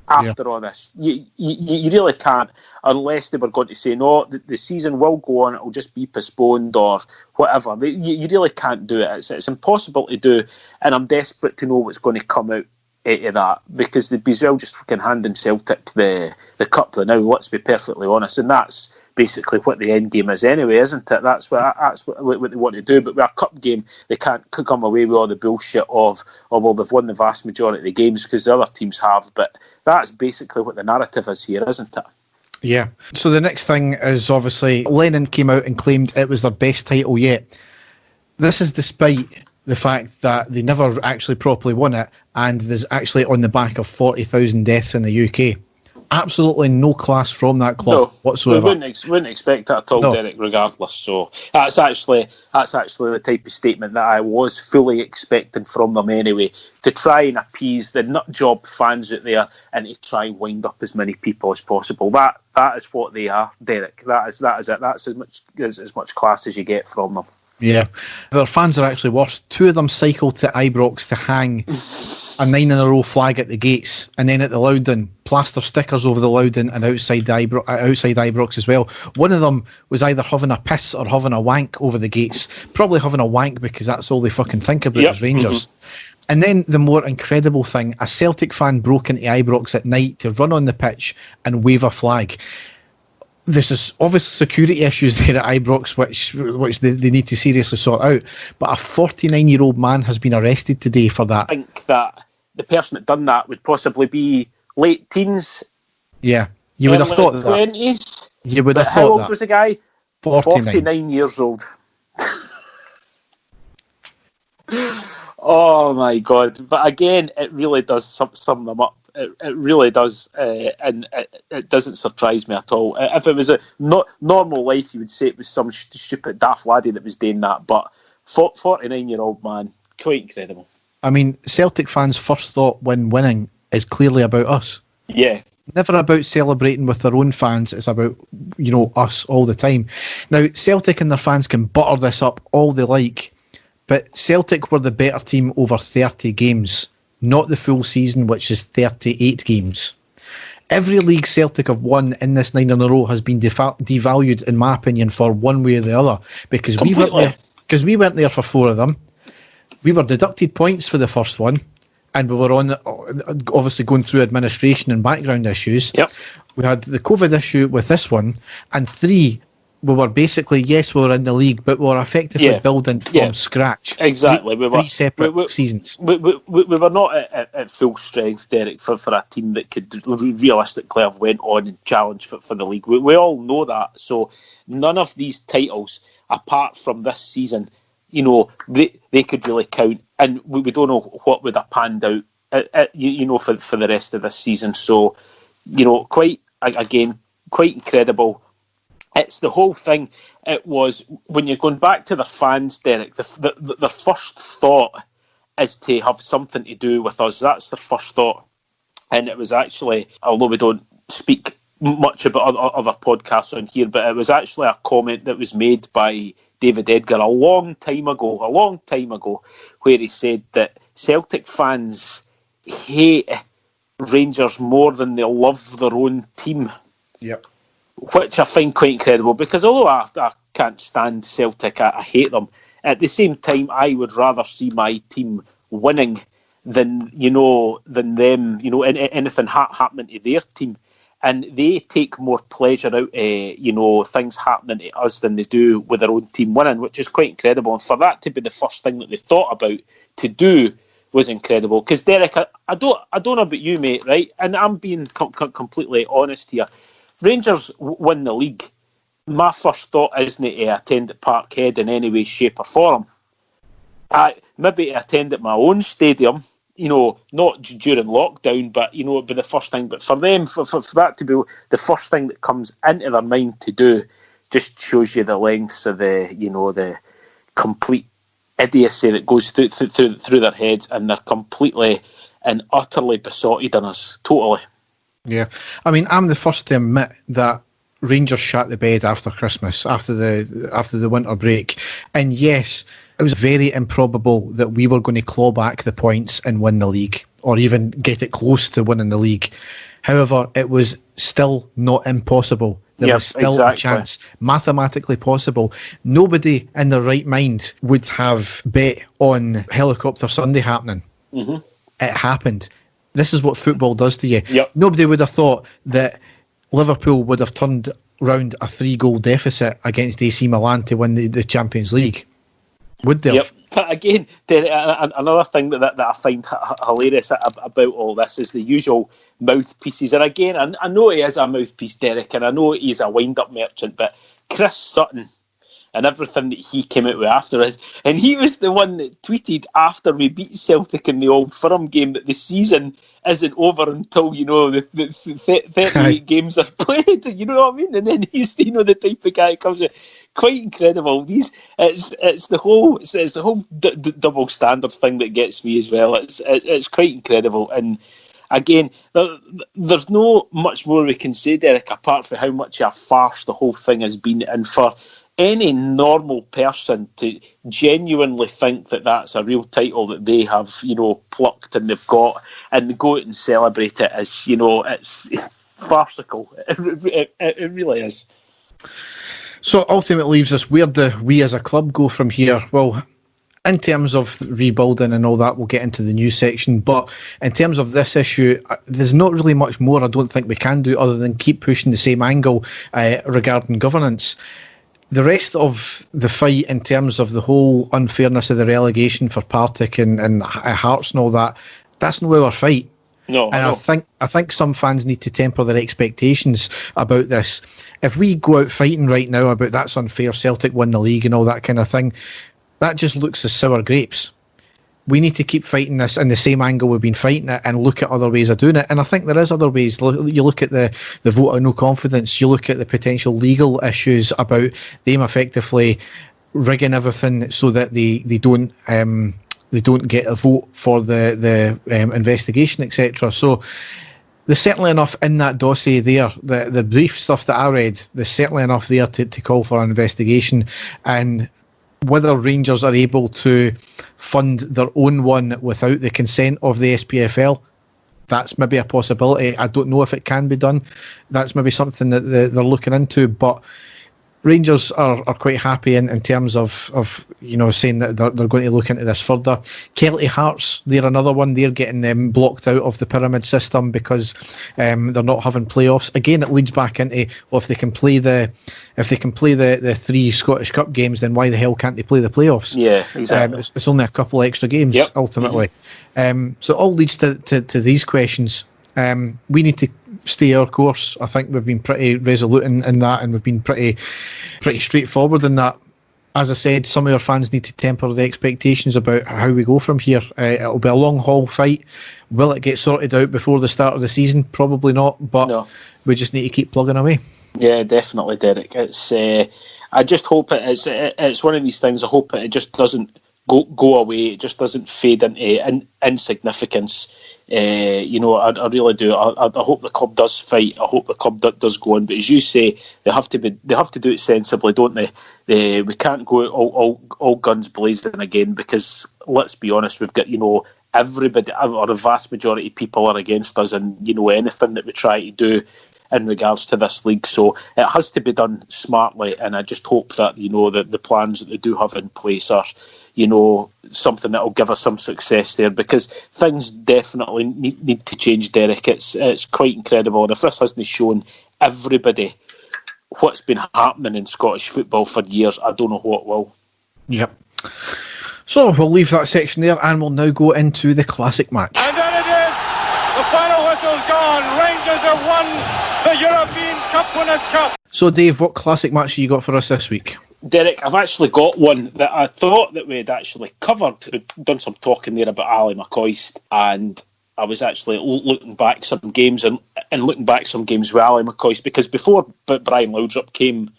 after all this? You really can't, unless they were going to say, no, the season will go on, it'll just be postponed or whatever. You really can't do it. It's impossible to do, and I'm desperate to know what's going to come out of that, because they'd be as well just fucking handing Celtic the cup now, let's be perfectly honest, and that's basically what the end game is anyway, isn't it? That's what they want to do. But with a cup game, they can't come away with all the bullshit of well, they've won the vast majority of the games because the other teams have. But that's basically what the narrative is here, isn't it? Yeah. So the next thing is, obviously, Lennon came out and claimed it was their best title yet. This is despite the fact that they never actually properly won it, and there's actually on the back of 40,000 deaths in the UK. Absolutely no class from that club whatsoever. We wouldn't expect that at all, Derek, regardless. So that's actually the type of statement that I was fully expecting from them anyway, to try and appease the nut job fans out there and to try and wind up as many people as possible. That is what they are, Derek. That is it. That's as much class as you get from them. Yeah, their fans are actually worse. 2 of them cycled to Ibrox to hang a 9-in-a-row flag at the gates, and then at the Loudon, plaster stickers over the Loudon and outside Ibrox as well. One of them was either having a piss or having a wank over the gates. Probably having a wank, because that's all they fucking think about as Rangers. Mm-hmm. And then the more incredible thing, a Celtic fan broke into Ibrox at night to run on the pitch and wave a flag. This is obviously security issues there at Ibrox, which they need to seriously sort out. But a 49-year-old man has been arrested today for that. I think that the person that done that would possibly be late teens. Yeah, you would have thought that. 20s. You would have thought that. How old was the guy? 49 years old. Oh my God! But again, it really does sum them up. It really does, and it doesn't surprise me at all. If it was a normal life, you would say it was some stupid daft laddie that was doing that. But 49-year-old man, quite incredible. I mean, Celtic fans' first thought when winning is clearly about us. Yeah. Never about celebrating with their own fans. It's about, us all the time. Now, Celtic and their fans can butter this up all they like, but Celtic were the better team over 30 games, not the full season, which is 38 games. Every league Celtic have won in this 9 in a row has been devalued, in my opinion, for one way or the other, because we weren't there for 4 of them. We were deducted points for the first one, and we were obviously going through administration and background issues. Yep. We had the COVID issue with this one, and 3, we were basically, yes, we were in the league, but we were effectively building from scratch. Exactly. Three separate seasons. We were not at full strength, Derek, for a team that could realistically have went on and challenged for the league. We all know that. So none of these titles, apart from this season, they could really count. And we don't know what would have panned out for the rest of this season. So, quite incredible. It's the whole thing. It was when you're going back to the fans, Derek. The first thought is to have something to do with us. That's the first thought, and it was actually, although we don't speak much about other podcasts on here, but it was actually a comment that was made by David Edgar a long time ago, where he said that Celtic fans hate Rangers more than they love their own team. Yep. Which I find quite incredible, because although I can't stand Celtic, I hate them. At the same time, I would rather see my team winning than them, anything happening to their team. And they take more pleasure out of, things happening to us than they do with their own team winning, which is quite incredible. And for that to be the first thing that they thought about to do was incredible. Because, Derek, I don't know about you, mate, right? And I'm being completely honest here. Rangers win the league. My first thought isn't to attend at Parkhead in any way, shape or form. Maybe to attend at my own stadium, not during lockdown, but, it'd be the first thing. But for them, for that to be the first thing that comes into their mind to do, just shows you the lengths of the complete idiocy that goes through their heads, and they're completely and utterly besotted on us, totally. Yeah, I mean, I'm the first to admit that Rangers shat the bed after Christmas, after the winter break, and yes, it was very improbable that we were going to claw back the points and win the league, or even get it close to winning the league. However, it was still not impossible. There was still a chance, mathematically possible. Nobody in their right mind would have bet on Helicopter Sunday happening. Mm-hmm. It happened. This is what football does to you. Yep. Nobody would have thought that Liverpool would have turned round a 3-goal deficit against AC Milan to win the Champions League. Would they have? But again, another thing that I find hilarious about all this is the usual mouthpieces. And again, I know he is a mouthpiece, Derek, and I know he's a wind-up merchant, but Chris Sutton and everything that he came out with after us, and he was the one that tweeted after we beat Celtic in the Old Firm game that the season isn't over until, the 38 games are played, you know what I mean? And then he's, the type of guy that comes with, quite incredible. It's the whole double standard thing that gets me as well. It's quite incredible. And again, there's no much more we can say, Derek, apart from how much a farce the whole thing has been. And for any normal person to genuinely think that that's a real title that they have, plucked and they've got, and go out and celebrate it as, it's farcical. It really is. So ultimately leaves us, where do we as a club go from here? Well, in terms of rebuilding and all that, we'll get into the news section. But in terms of this issue, there's not really much more I don't think we can do other than keep pushing the same angle regarding governance. The rest of the fight in terms of the whole unfairness of the relegation for Partick and Hearts and all that, that's not our fight. No, and I think some fans need to temper their expectations about this. If we go out fighting right now about that's unfair, Celtic win the league and all that kind of thing, that just looks as sour grapes. We need to keep fighting this in the same angle we've been fighting it and look at other ways of doing it. And I think there is other ways. You look at the vote of no confidence. You look at the potential legal issues about them effectively rigging everything so that they don't get a vote for the investigation, etc. So there's certainly enough in that dossier there. The brief stuff that I read, there's certainly enough there to call for an investigation. And whether Rangers are able to fund their own one without the consent of the SPFL, that's maybe a possibility. I don't know if it can be done. That's maybe something that they're looking into, but Rangers are quite happy in terms of saying that they're going to look into this further. Kelty Hearts, they're another one. They're getting them blocked out of the pyramid system because they're not having playoffs. Again, it leads back into, well, if they can play the 3 Scottish Cup games, then why the hell can't they play the playoffs? Yeah, exactly. It's only a couple of extra games, ultimately. Mm-hmm. So it all leads to these questions. We need to stay our course. I think we've been pretty resolute in that, and we've been pretty straightforward in that. as I said, some of our fans need to temper the expectations about how we go from here. It'll be a long haul fight. Will it get sorted out before the start of the season? Probably not, but no. We just need to keep plugging away. Yeah, definitely, Derek. It's. I just hope it's one of these things. I hope it just doesn't go away. It just doesn't fade into insignificance. I really do. I hope the club does fight. I hope the club does go on. But as you say, they have to do it sensibly, don't they? We can't go all guns blazing again, because let's be honest, we've got everybody, or the vast majority of people, are against us, and anything that we try to do in regards to this league. So it has to be done smartly, and I just hope that the plans that they do have in place are something that will give us some success there, because things definitely need to change, Derek. It's quite incredible, and if this hasn't shown everybody what's been happening in Scottish football for years, I don't know what will. Yep. So we'll leave that section there, and we'll now go into the classic match. And there it is! The final whistle's gone. Rangers have won the European Cup Winners' Cup. So Dave, what classic match have you got for us this week? Derek, I've actually got one that I thought that we'd actually covered. We'd done some talking there about Ali McCoist, and I was actually looking back some games with Ali McCoist, because before Brian Laudrup came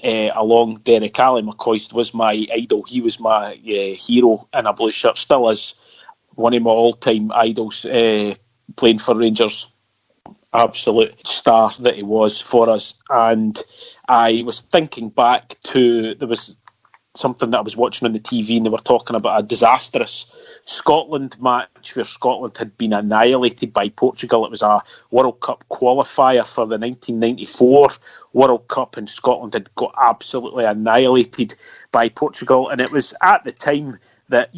along, Derek, Ali McCoist was my idol. He was my hero in a blue shirt, still is one of my all-time idols playing for Rangers. Absolute star that he was for us. And I was thinking back to, there was something that I was watching on the TV, and they were talking about a disastrous Scotland match where Scotland had been annihilated by Portugal. It was a World Cup qualifier for the 1994 World Cup, and Scotland had got absolutely annihilated by Portugal. And it was at the time that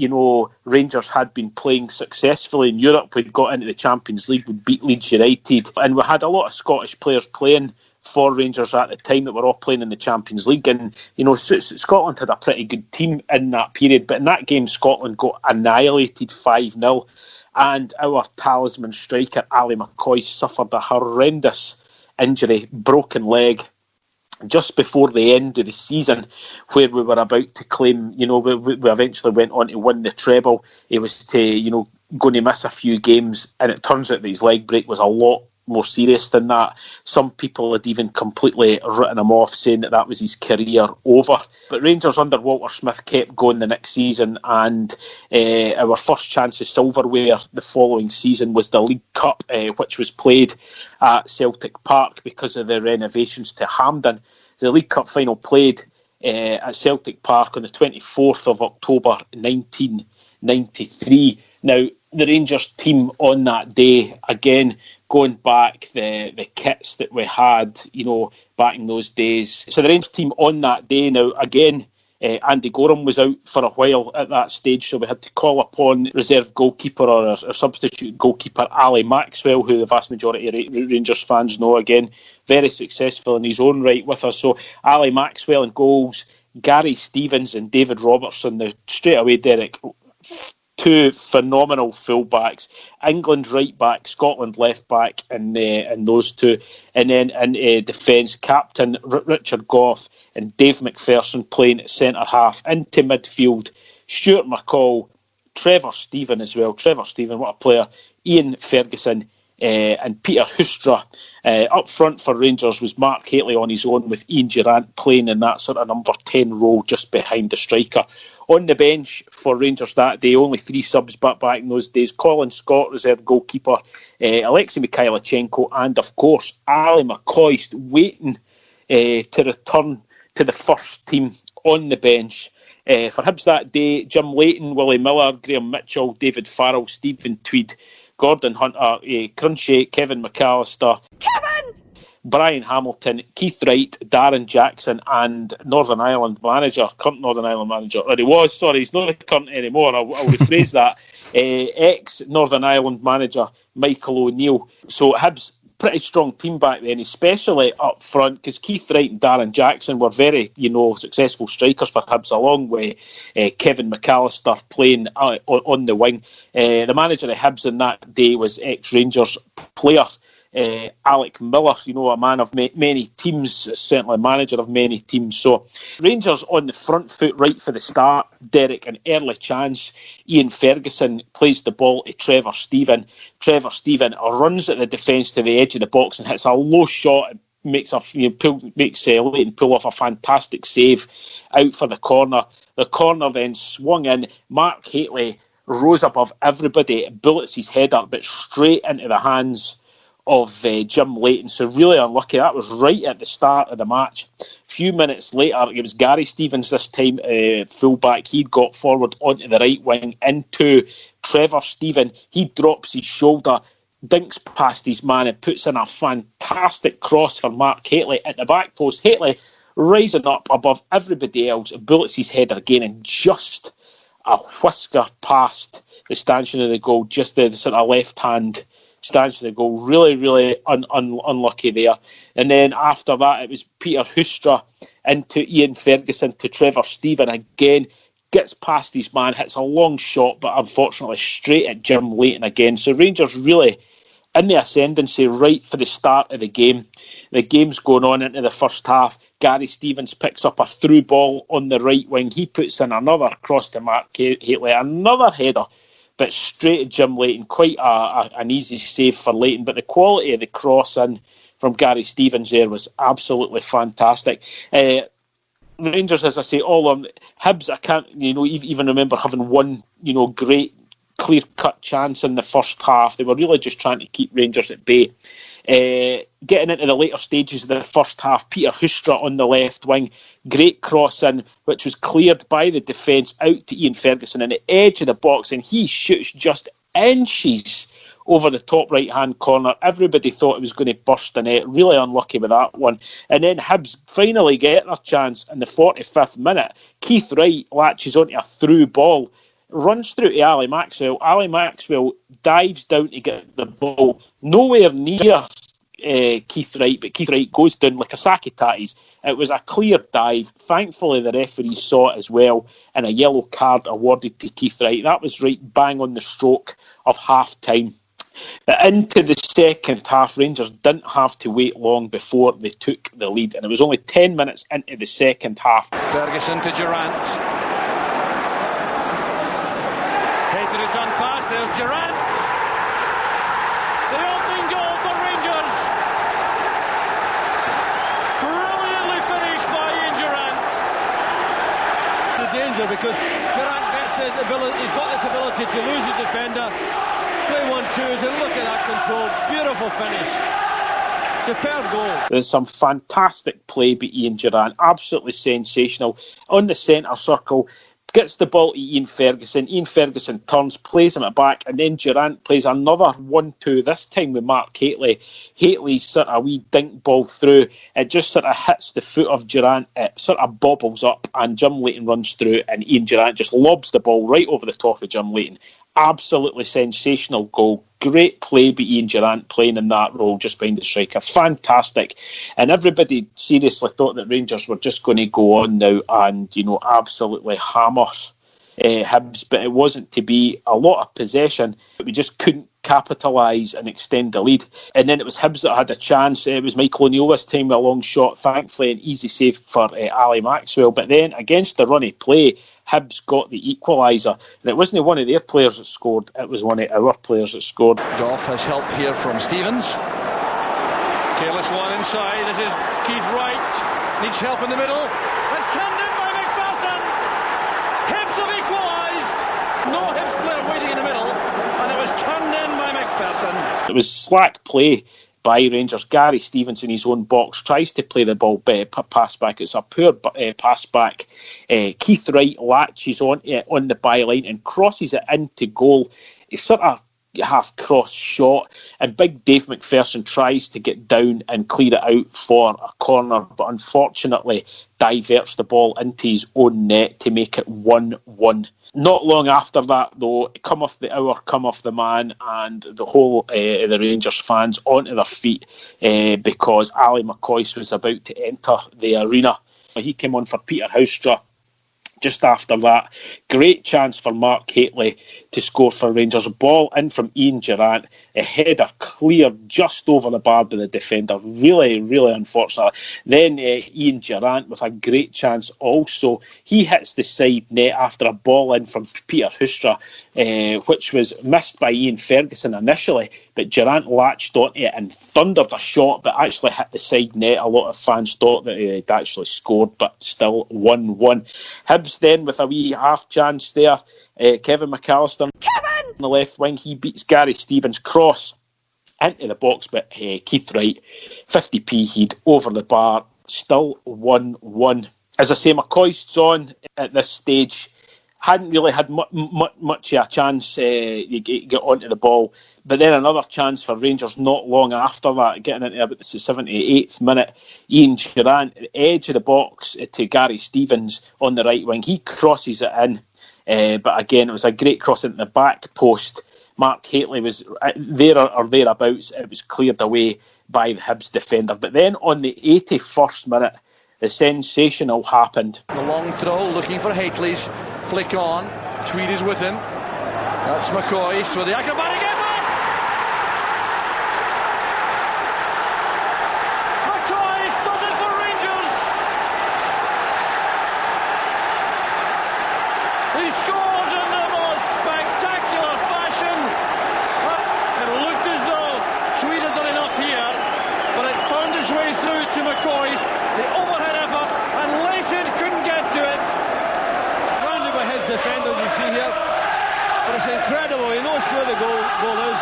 Rangers had been playing successfully in Europe. We'd got into the Champions League, we'd beat Leeds United, and we had a lot of Scottish players playing for Rangers at the time that were all playing in the Champions League. And Scotland had a pretty good team in that period, but in that game Scotland got annihilated 5-0, and our talisman striker Ali McCoist suffered a horrendous injury, broken leg, just before the end of the season, where we were about to claim, we eventually went on to win the treble. He was going to miss a few games, and it turns out that his leg break was a lot more serious than that. Some people had even completely written him off, saying that was his career over. But Rangers under Walter Smith kept going the next season, and our first chance of silverware the following season was the League Cup, which was played at Celtic Park because of the renovations to Hampden. The League Cup final played at Celtic Park on the 24th of October 1993. Now, the Rangers team on that day, again, going back the kits that we had, back in those days. So the Rangers team on that day, now again, Andy Gorham was out for a while at that stage, so we had to call upon reserve goalkeeper or our substitute goalkeeper Ali Maxwell, who the vast majority of Rangers fans know, again, very successful in his own right with us. So Ali Maxwell in goals, Gary Stevens and David Robertson. Now, straight away, Derek, two phenomenal fullbacks, England right back, Scotland left back, and those two, and then in defence, captain Richard Gough and Dave McPherson playing at centre half. Into midfield, Stuart McCall, Trevor Stephen as well. Trevor Stephen, what a player! Ian Ferguson and Peter Hoostra. Up front for Rangers was Mark Hateley on his own, with Ian Durant playing in that sort of number 10 role just behind the striker. On the bench for Rangers that day, only 3 subs back in those days. Colin Scott, reserve goalkeeper, Alexei Mikhailichenko, and of course Ali McCoist, waiting to return to the first team on the bench. For Hibs that day, Jim Leighton, Willie Miller, Graham Mitchell, David Farrell, Stephen Tweed, Gordon Hunter, Crunchy, Kevin McAllister, Brian Hamilton, Keith Wright, Darren Jackson, and current Northern Ireland manager, or he was, sorry, he's not the current anymore, I'll rephrase that, ex-Northern Ireland manager Michael O'Neill. So Hibs, pretty strong team back then, especially up front, because Keith Wright and Darren Jackson were very, successful strikers for Hibs, along with Kevin McAllister playing on the wing. The manager of Hibs in that day was ex-Rangers player Alec Miller, a man of many teams, certainly manager of many teams. So Rangers on the front foot right for the start. Derek, an early chance. Ian Ferguson plays the ball to Trevor Steven. Trevor Steven runs at the defence to the edge of the box and hits a low shot. Makes Leighton pull off a fantastic save out for the corner. The corner then swung in. Mark Hateley rose above everybody, bullets his header, but straight into the hands of Jim Leighton. So really unlucky. That was right at the start of the match. A few minutes later, it was Gary Stevens this time, fullback. He'd got forward onto the right wing into Trevor Steven. He drops his shoulder, dinks past his man and puts in a fantastic cross for Mark Hateley at the back post. Hateley rising up above everybody else, bullets his header again and just a whisker past the stanchion of the goal, just the sort of left-hand stanchion of the goal. Really, really unlucky there. And then after that, it was Peter Hoostra into Ian Ferguson to Trevor Steven again. Gets past his man, hits a long shot, but unfortunately straight at Jim Leighton again. So Rangers really in the ascendancy right for the start of the game. The game's going on into the first half. Gary Stevens picks up a through ball on the right wing. He puts in another cross to Mark Hateley, another header, but straight at Jim Leighton. Quite an easy save for Leighton, but the quality of the cross in from Gary Stevens there was absolutely fantastic. Rangers, as I say, all on Hibs. I can't, even remember having one, great clear-cut chance in the first half. They were really just trying to keep Rangers at bay. Getting into the later stages of the first half, Peter Hoostra on the left wing, great cross in, which was cleared by the defence out to Ian Ferguson in the edge of the box, and he shoots just inches over the top right-hand corner. Everybody thought it was going to burst the net. Really unlucky with that one. And then Hibs finally get their chance in the 45th minute. Keith Wright latches onto a through ball, runs through to Ali Maxwell. Ali Maxwell dives down to get the ball. Nowhere near Keith Wright, but Keith Wright goes down like a sack of tatties. It was a clear dive. Thankfully, the referee saw it as well, and a yellow card awarded to Keith Wright. That was right bang on the stroke of half-time. But into the second half, Rangers didn't have to wait long before they took the lead, and it was only 10 minutes into the second half. Ferguson to Durant. Hated return pass, there's Durant. The opening goal for Rangers. Brilliantly finished by Ian Durant. The danger because Durant gets his ability, he's got this ability to lose his defender. Play 1-2s and look at that control. Beautiful finish. Superb goal. There's some fantastic play by Ian Durant. Absolutely sensational. On the centre circle, gets the ball to Ian Ferguson. Ian Ferguson turns, plays him at back, and then Durant plays another 1-2, this time with Mark Hateley. Hateley's sort of a wee dink ball through. It just sort of hits the foot of Durant. It sort of bobbles up, and Jim Leighton runs through, and Ian Durant just lobs the ball right over the top of Jim Leighton. Absolutely sensational goal. Great play by Ian Durant playing in that role just behind the striker. Fantastic. And everybody seriously thought that Rangers were just going to go on now and, absolutely hammer Hibs, but it wasn't to be. A lot of possession, but we just couldn't capitalise and extend the lead. And then it was Hibs that had a chance. It was Michael O'Neill this time with a long shot. Thankfully, an easy save for Ali Maxwell. But then, against the runny play, Hibs got the equaliser. And it wasn't one of their players that scored, it was one of our players that scored. Goff has help here from Stevens. Careless one inside. This is Keith Wright. Needs help in the middle. It's turned in by McPherson. Hibs have equalised. No Hibs player waiting in the middle. And it was turned in by McPherson. It was slack play by Rangers. Gary Stevens in his own box tries to play the ball pass back. It's a poor pass back. Keith Wright latches on it on the byline and crosses it into goal. It's sort of half cross shot, and big Dave McPherson tries to get down and clear it out for a corner, but unfortunately diverts the ball into his own net to make it 1-1. Not long after that, though, come off the hour, come off the man, and the whole the Rangers fans onto their feet because Ali McCoist was about to enter the arena. He came on for Peter Hoostra, just after that. Great chance for Mark Hateley to score for Rangers. A ball in from Ian Durrant. A header cleared just over the bar by the defender. Really, really unfortunate. Then Ian Durrant with a great chance also. He hits the side net after a ball in from Peter Hoostra, which was missed by Ian Ferguson initially, but Durrant latched onto it and thundered a shot that actually hit the side net. A lot of fans thought that he'd actually scored, but still 1-1. Hibs then with a wee half chance there. Kevin McAllister on the left wing, he beats Gary Stevens' cross into the box, but Keith Wright, 50p he'd over the bar, still 1-1. As I say, McCoist's on at this stage. Hadn't really had much of a chance to get onto the ball. But then another chance for Rangers not long after that, getting into about the 78th minute. Ian Durrant at the edge of the box to Gary Stevens on the right wing. He crosses it in. But again, it was a great cross into the back post. Mark Hateley was there or thereabouts. It was cleared away by the Hibs defender. But then on the 81st minute, the sensational happened. The long throw, looking for Hateley's flick on. Tweed is with him. That's McCoist with the acrobatic effort. McCoist does it for Rangers. He scores in the most spectacular fashion. It looked as though Tweed had done enough here, but it found its way through to McCoist. The overhead effort, and Leighton couldn't get to it. Surrounded by his defenders, you see here. But it's incredible. He knows where the goal is.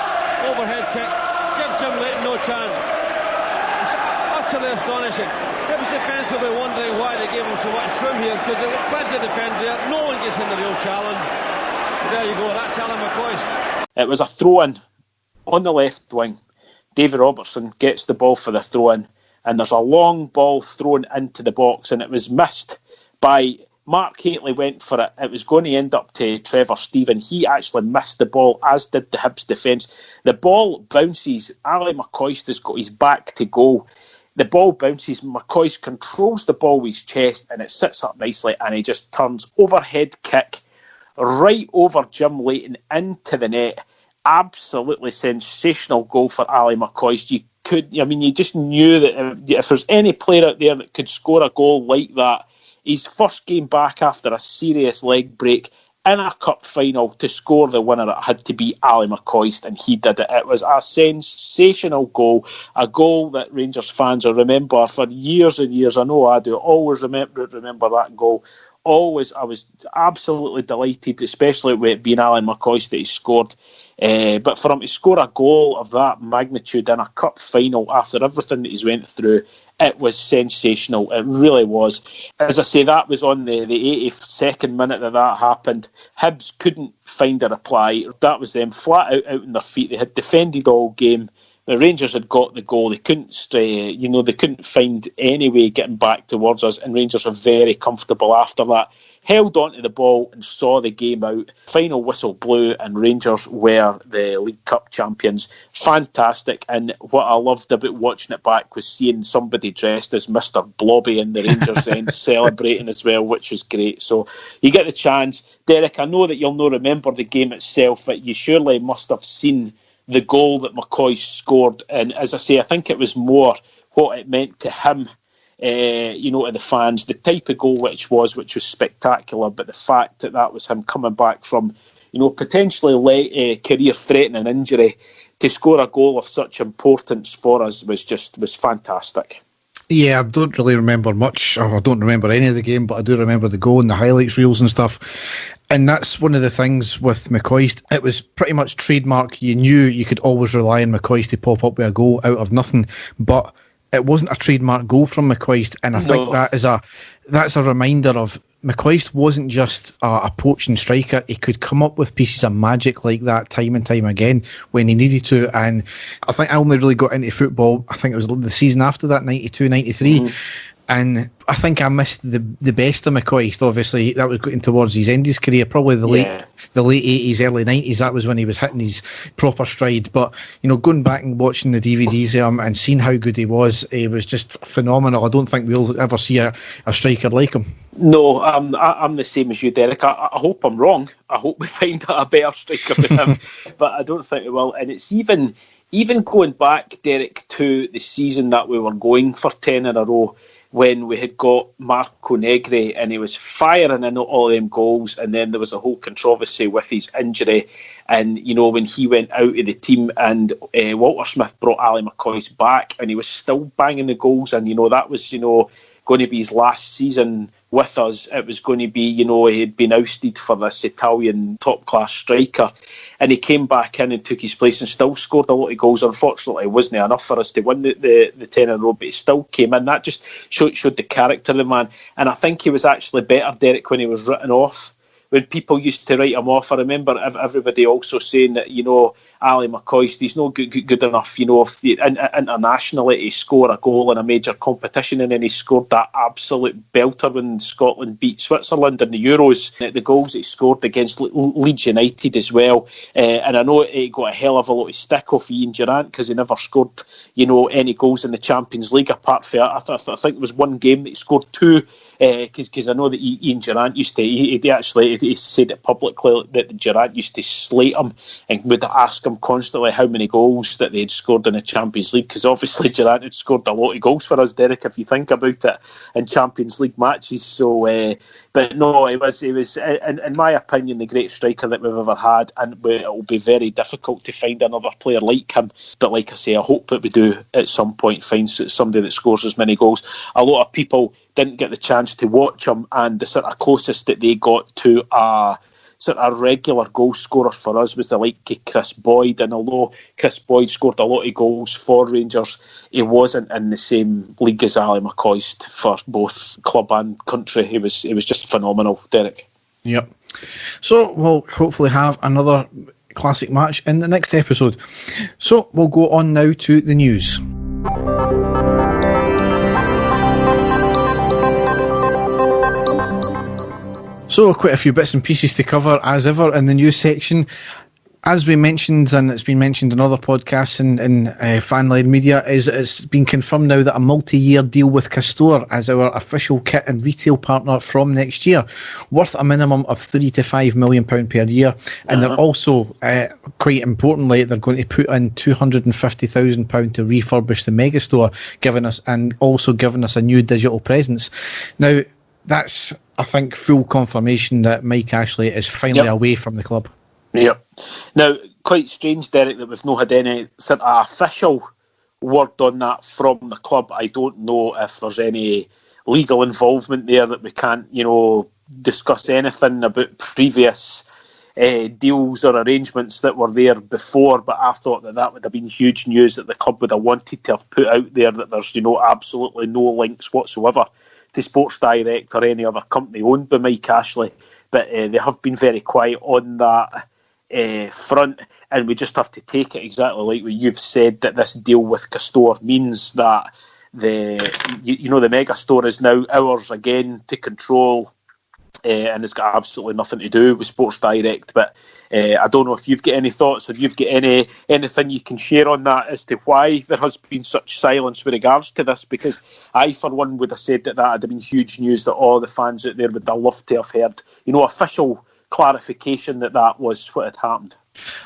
Overhead kick. Give Jim Leighton no chance. It's utterly astonishing. Hibs defence will be wondering why they gave him so much room here, because there were plenty of defence there. No one gets in the real challenge. But there you go. That's Alan McCoist. It was a throw-in on the left wing. David Robertson gets the ball for the throw-in, and there's a long ball thrown into the box, and it was missed by Mark Hateley. Went for it. It was going to end up to Trevor Stephen. He actually missed the ball, as did the Hibs defence. The ball bounces. Ali McCoist has got his back to goal. The ball bounces. McCoist controls the ball with his chest, and it sits up nicely, and he just turns overhead kick right over Jim Leighton into the net. Absolutely sensational goal for Ali McCoist. You just knew that if there's any player out there that could score a goal like that, his first game back after a serious leg break in a cup final, to score the winner, it had to be Ali McCoist, and he did it. It was a sensational goal, a goal that Rangers fans will remember for years and years. I know I do. Always remember that goal. Always, I was absolutely delighted, especially with it being Alan McCoist that he scored. But for him to score a goal of that magnitude in a cup final after everything that he's went through, it was sensational. It really was. As I say, that was on the 82nd minute that happened. Hibs couldn't find a reply. That was them flat out on their feet. They had defended all game. The Rangers had got the goal. They couldn't stray, they couldn't find any way getting back towards us, and Rangers were very comfortable after that. Held on to the ball and saw the game out. Final whistle blew, and Rangers were the League Cup champions. Fantastic. And what I loved about watching it back was seeing somebody dressed as Mr. Blobby in the Rangers end celebrating as well, which was great. So you get the chance. Derek, I know that you'll not remember the game itself, but you surely must have seen the goal that McCoy scored. And as I say, I think it was more what it meant to him, to the fans, the type of goal which was spectacular, but the fact that was him coming back from, potentially career-threatening injury to score a goal of such importance for us was fantastic. Yeah, I don't really remember much, or I don't remember any of the game, but I do remember the goal and the highlights reels and stuff. And that's one of the things with McCoist. It was pretty much trademark. You knew you could always rely on McCoist to pop up with a goal out of nothing, but it wasn't a trademark goal from McCoist. And I think that's a reminder of McCoist wasn't just a poaching striker. He could come up with pieces of magic like that time and time again when he needed to. And I think I only really got into football, I think it was the season after that, 92, 93. And I think I missed the best of McCoist. Obviously, that was going towards his end of his career, probably the late 80s, early 90s. That was when he was hitting his proper stride. But, going back and watching the DVDs and seeing how good he was just phenomenal. I don't think we'll ever see a striker like him. No, I'm the same as you, Derek. I hope I'm wrong. I hope we find a better striker than him, but I don't think we will. And it's even going back, Derek, to the season that we were going for 10 in a row, when we had got Marco Negri and he was firing in all them goals, and then there was a whole controversy with his injury, and when he went out of the team, and Walter Smith brought Ali McCoist back, and he was still banging the goals, and that was going to be his last season with us. It was going to be, he had been ousted for this Italian top-class striker, and he came back in and took his place and still scored a lot of goals. Unfortunately, it wasn't enough for us to win the 10 in a row, but he still came in. That just showed the character of the man, and I think he was actually better, Derek, when he was written off. When people used to write him off, I remember everybody also saying that, Ali McCoist, he's not good enough, internationally to score a goal in a major competition, and then he scored that absolute belter when Scotland beat Switzerland in the Euros. The goals that he scored against Leeds United as well, and I know he got a hell of a lot of stick off Ian Durrant because he never scored, any goals in the Champions League apart from, I think it was one game that he scored two, because I know that Ian Durrant used to, he said it publicly that Durrant used to slate him and would ask him constantly how many goals that they had scored in the Champions League, because obviously Durrant had scored a lot of goals for us, Derek, if you think about it, in Champions League matches. So, but no, it was in my opinion the great striker that we've ever had, and it will be very difficult to find another player like him. But like I say, I hope that we do at some point find somebody that scores as many goals. A lot of people didn't get the chance to watch him, and the sort of closest that they got to a sort of regular goal scorer for us was the like of Chris Boyd, and although Chris Boyd scored a lot of goals for Rangers, he wasn't in the same league as Ali McCoist for both club and country. He was just phenomenal, Derek. Yep. So we'll hopefully have another classic match in the next episode. So we'll go on now to the news. So quite a few bits and pieces to cover as ever in the news section. As we mentioned, and it's been mentioned in other podcasts and fan-led media, it's been confirmed now that a multi-year deal with Castore as our official kit and retail partner from next year, worth a minimum of £3 to £5 million per year. And they're also, quite importantly, they're going to put in £250,000 to refurbish the megastore, giving us a new digital presence. Now, that's, I think, full confirmation that Mike Ashley is finally away from the club. Yep. Now, quite strange, Derek, that we've not had any sort of official word on that from the club. I don't know if there's any legal involvement there that we can't, discuss anything about previous deals or arrangements that were there before, but I thought that would have been huge news, that the club would have wanted to have put out there that there's, absolutely no links whatsoever to Sports Direct or any other company owned by Mike Ashley. But they have been very quiet on that front, and we just have to take it exactly like what you've said, that this deal with Castore means that the mega store is now ours again to control, and it's got absolutely nothing to do with Sports Direct. But I don't know if you've got any thoughts, or you've got anything you can share on that as to why there has been such silence with regards to this, because I, for one, would have said that would have been huge news, that all the fans out there would have loved to have heard, official clarification that was what had happened.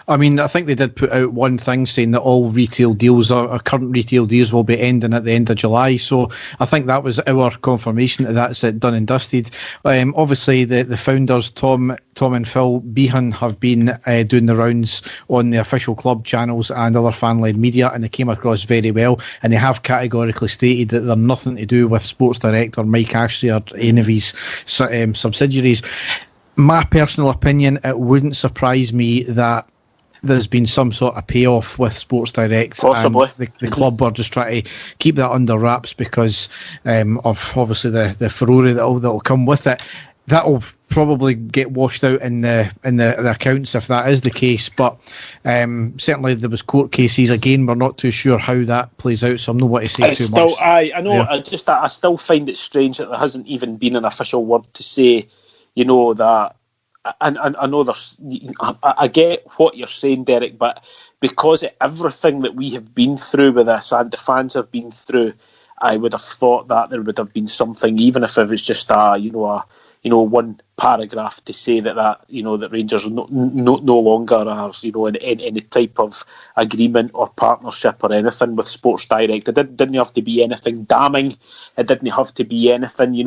I mean, I think they did put out one thing saying that all retail deals, or current retail deals, will be ending at the end of July. So I think that was our confirmation that that's it, done and dusted. Obviously, the founders, Tom and Phil Behan, have been doing the rounds on the official club channels and other fan-led media, and they came across very well. And they have categorically stated that they're nothing to do with Sports Direct or Mike Ashley or any of his subsidiaries. My personal opinion, it wouldn't surprise me that there's been some sort of payoff with Sports Direct. Possibly. And the club are just trying to keep that under wraps because of obviously the furore that'll come with it. that'll probably get washed out in the accounts if that is the case. But certainly there was court cases. Again, we're not too sure how that plays out, so I'm not want to say too much. I know. Yeah. I still find it strange that there hasn't even been an official word to say, that. And I know there's. I get what you're saying, Derek, but because of everything that we have been through with this and the fans have been through, I would have thought that there would have been something, even if it was just one paragraph to say that Rangers no longer are in any type of agreement or partnership or anything with Sports Direct. It didn't have to be anything damning. It didn't have to be anything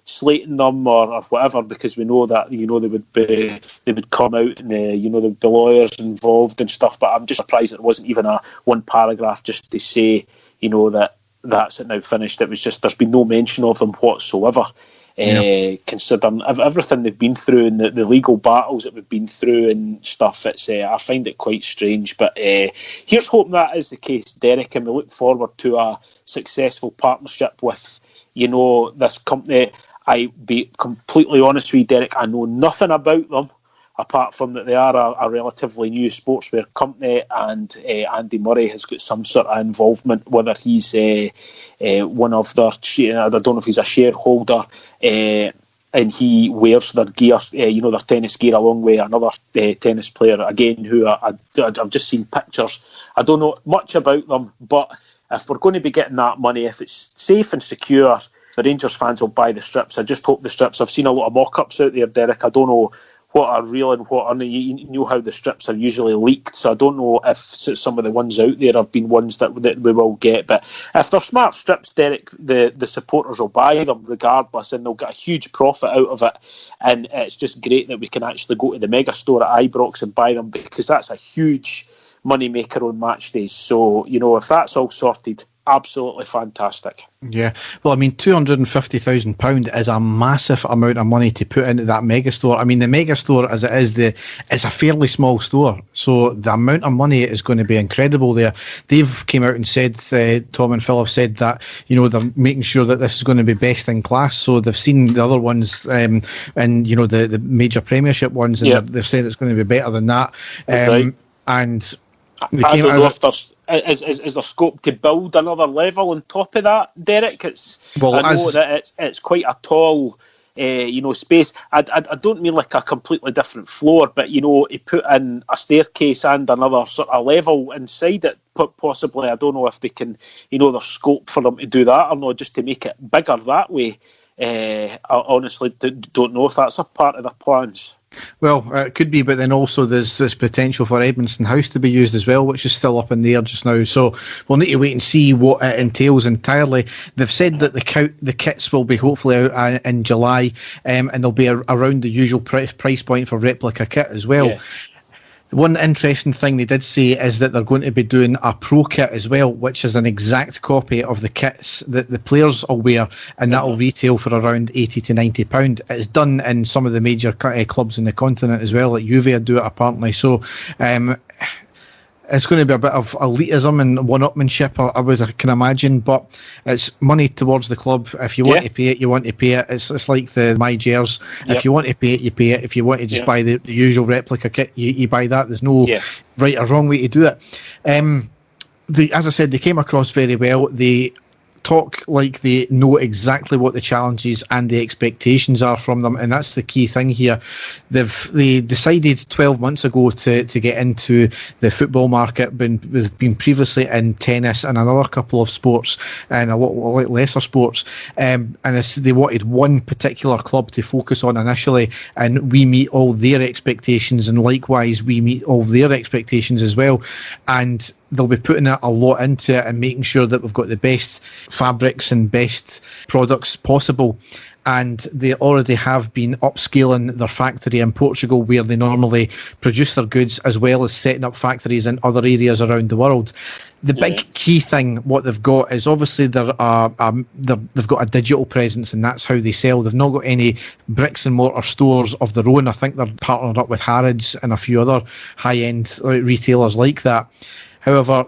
slating them or whatever, because we know that they would come out and the lawyers involved and stuff. But I'm just surprised it wasn't even a one paragraph just to say that that's it now finished. It was just there's been no mention of them whatsoever. Considering everything they've been through and the legal battles that we've been through and stuff, I find it quite strange. But here's hoping that is the case, Derek, and we look forward to a successful partnership with this company. I'll be completely honest with you, Derek, I know nothing about them apart from that they are a relatively new sportswear company, and Andy Murray has got some sort of involvement, whether he's one of their, I don't know if he's a shareholder, and he wears their gear, their tennis gear, along with another tennis player, again, who I've just seen pictures. I don't know much about them, but if we're going to be getting that money, if it's safe and secure, the Rangers fans will buy the strips. I just hope the strips, I've seen a lot of mock-ups out there, Derek, I don't know what are real and what aren't. You know how the strips are usually leaked, so I don't know if some of the ones out there have been ones that we will get. But if they're smart strips, Derek, the supporters will buy them regardless, and they'll get a huge profit out of it. And it's just great that we can actually go to the mega store at Ibrox and buy them, because that's a huge money maker on match days. So if that's all sorted, absolutely fantastic. Yeah, well, I mean, £250,000 is a massive amount of money to put into that megastore. I mean, the megastore, as it is, it's a fairly small store, so the amount of money is going to be incredible there. They've came out and said, Tom and Phil have said that they're making sure that this is going to be best in class. So they've seen the other ones, and the major Premiership ones, and they've said it's going to be better than that. Right. And I don't know if there's is there scope to build another level on top of that, Derek? I know that it's quite a tall space. I don't mean like a completely different floor, but he put in a staircase and another sort of level inside it. Possibly, I don't know if they can, there's scope for them to do that or not, just to make it bigger that way. I honestly don't know if that's a part of the plans. Well, it could be, but then also there's this potential for Edmondson House to be used as well, which is still up in the air just now. So we'll need to wait and see what it entails entirely. They've said that the kits will be hopefully out in July, and they'll be around the usual price point for replica kit as well. Yeah. One interesting thing they did say is that they're going to be doing a pro kit as well, which is an exact copy of the kits that the players will wear, and that will retail for around £80 to £90. It's done in some of the major clubs in the continent as well, like Juve do it apparently. So it's going to be a bit of elitism and one-upmanship, I can imagine, but it's money towards the club. If you want to pay it, you want to pay it. It's like the My Jers. If you want to pay it, you pay it. If you want to just buy the usual replica kit, you buy that. There's no right or wrong way to do it. As I said, they came across very well. They talk like they know exactly what the challenges and the expectations are from them, and that's the key thing here. They decided 12 months ago to get into the football market, been previously in tennis and another couple of sports and a lot lesser sports, and they wanted one particular club to focus on initially, and we meet all their expectations, and likewise we meet all their expectations as well, and they'll be putting a lot into it and making sure that we've got the best fabrics and best products possible. And they already have been upscaling their factory in Portugal, where they normally produce their goods, as well as setting up factories in other areas around the world. The big key thing, what they've got, is obviously they've got a digital presence, and that's how they sell. They've not got any bricks and mortar stores of their own. I think they're partnered up with Harrods and a few other high-end retailers like that. However,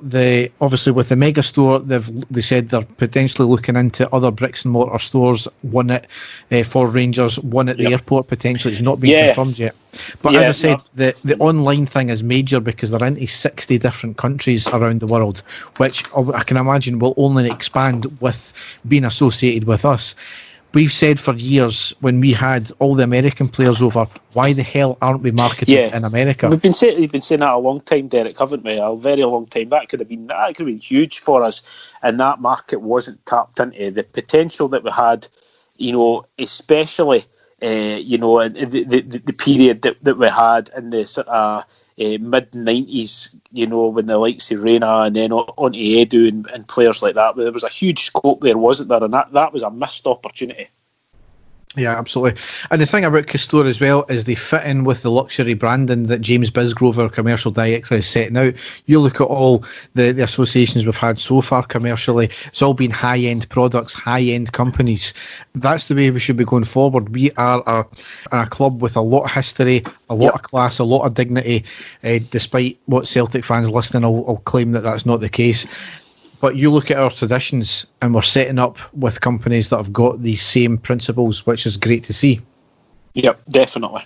obviously with the mega store, they said they're potentially looking into other bricks and mortar stores, one for Rangers, one at the airport potentially. It's not been confirmed yet. But as I said, the online thing is major because they're into 60 different countries around the world, which I can imagine will only expand with being associated with us. We've said for years when we had all the American players over, why the hell aren't we marketed in America? We've been saying that a long time, Derek, haven't we? A very long time. That could have been huge for us, and that market wasn't tapped into. The potential that we had, especially the period that we had in the sort of mid-90s, when the likes of Reina and then on to Edu and players like that, there was a huge scope there, wasn't there? And that was a missed opportunity. Yeah, absolutely. And the thing about Castore as well is they fit in with the luxury branding that James Bisgrove, our commercial director, is setting out. You look at all the associations we've had so far commercially, it's all been high-end products, high-end companies. That's the way we should be going forward. We are a club with a lot of history, a lot of class, a lot of dignity, despite what Celtic fans listening will claim that that's not the case. But you look at our traditions and we're setting up with companies that have got these same principles, which is great to see. Yep, definitely.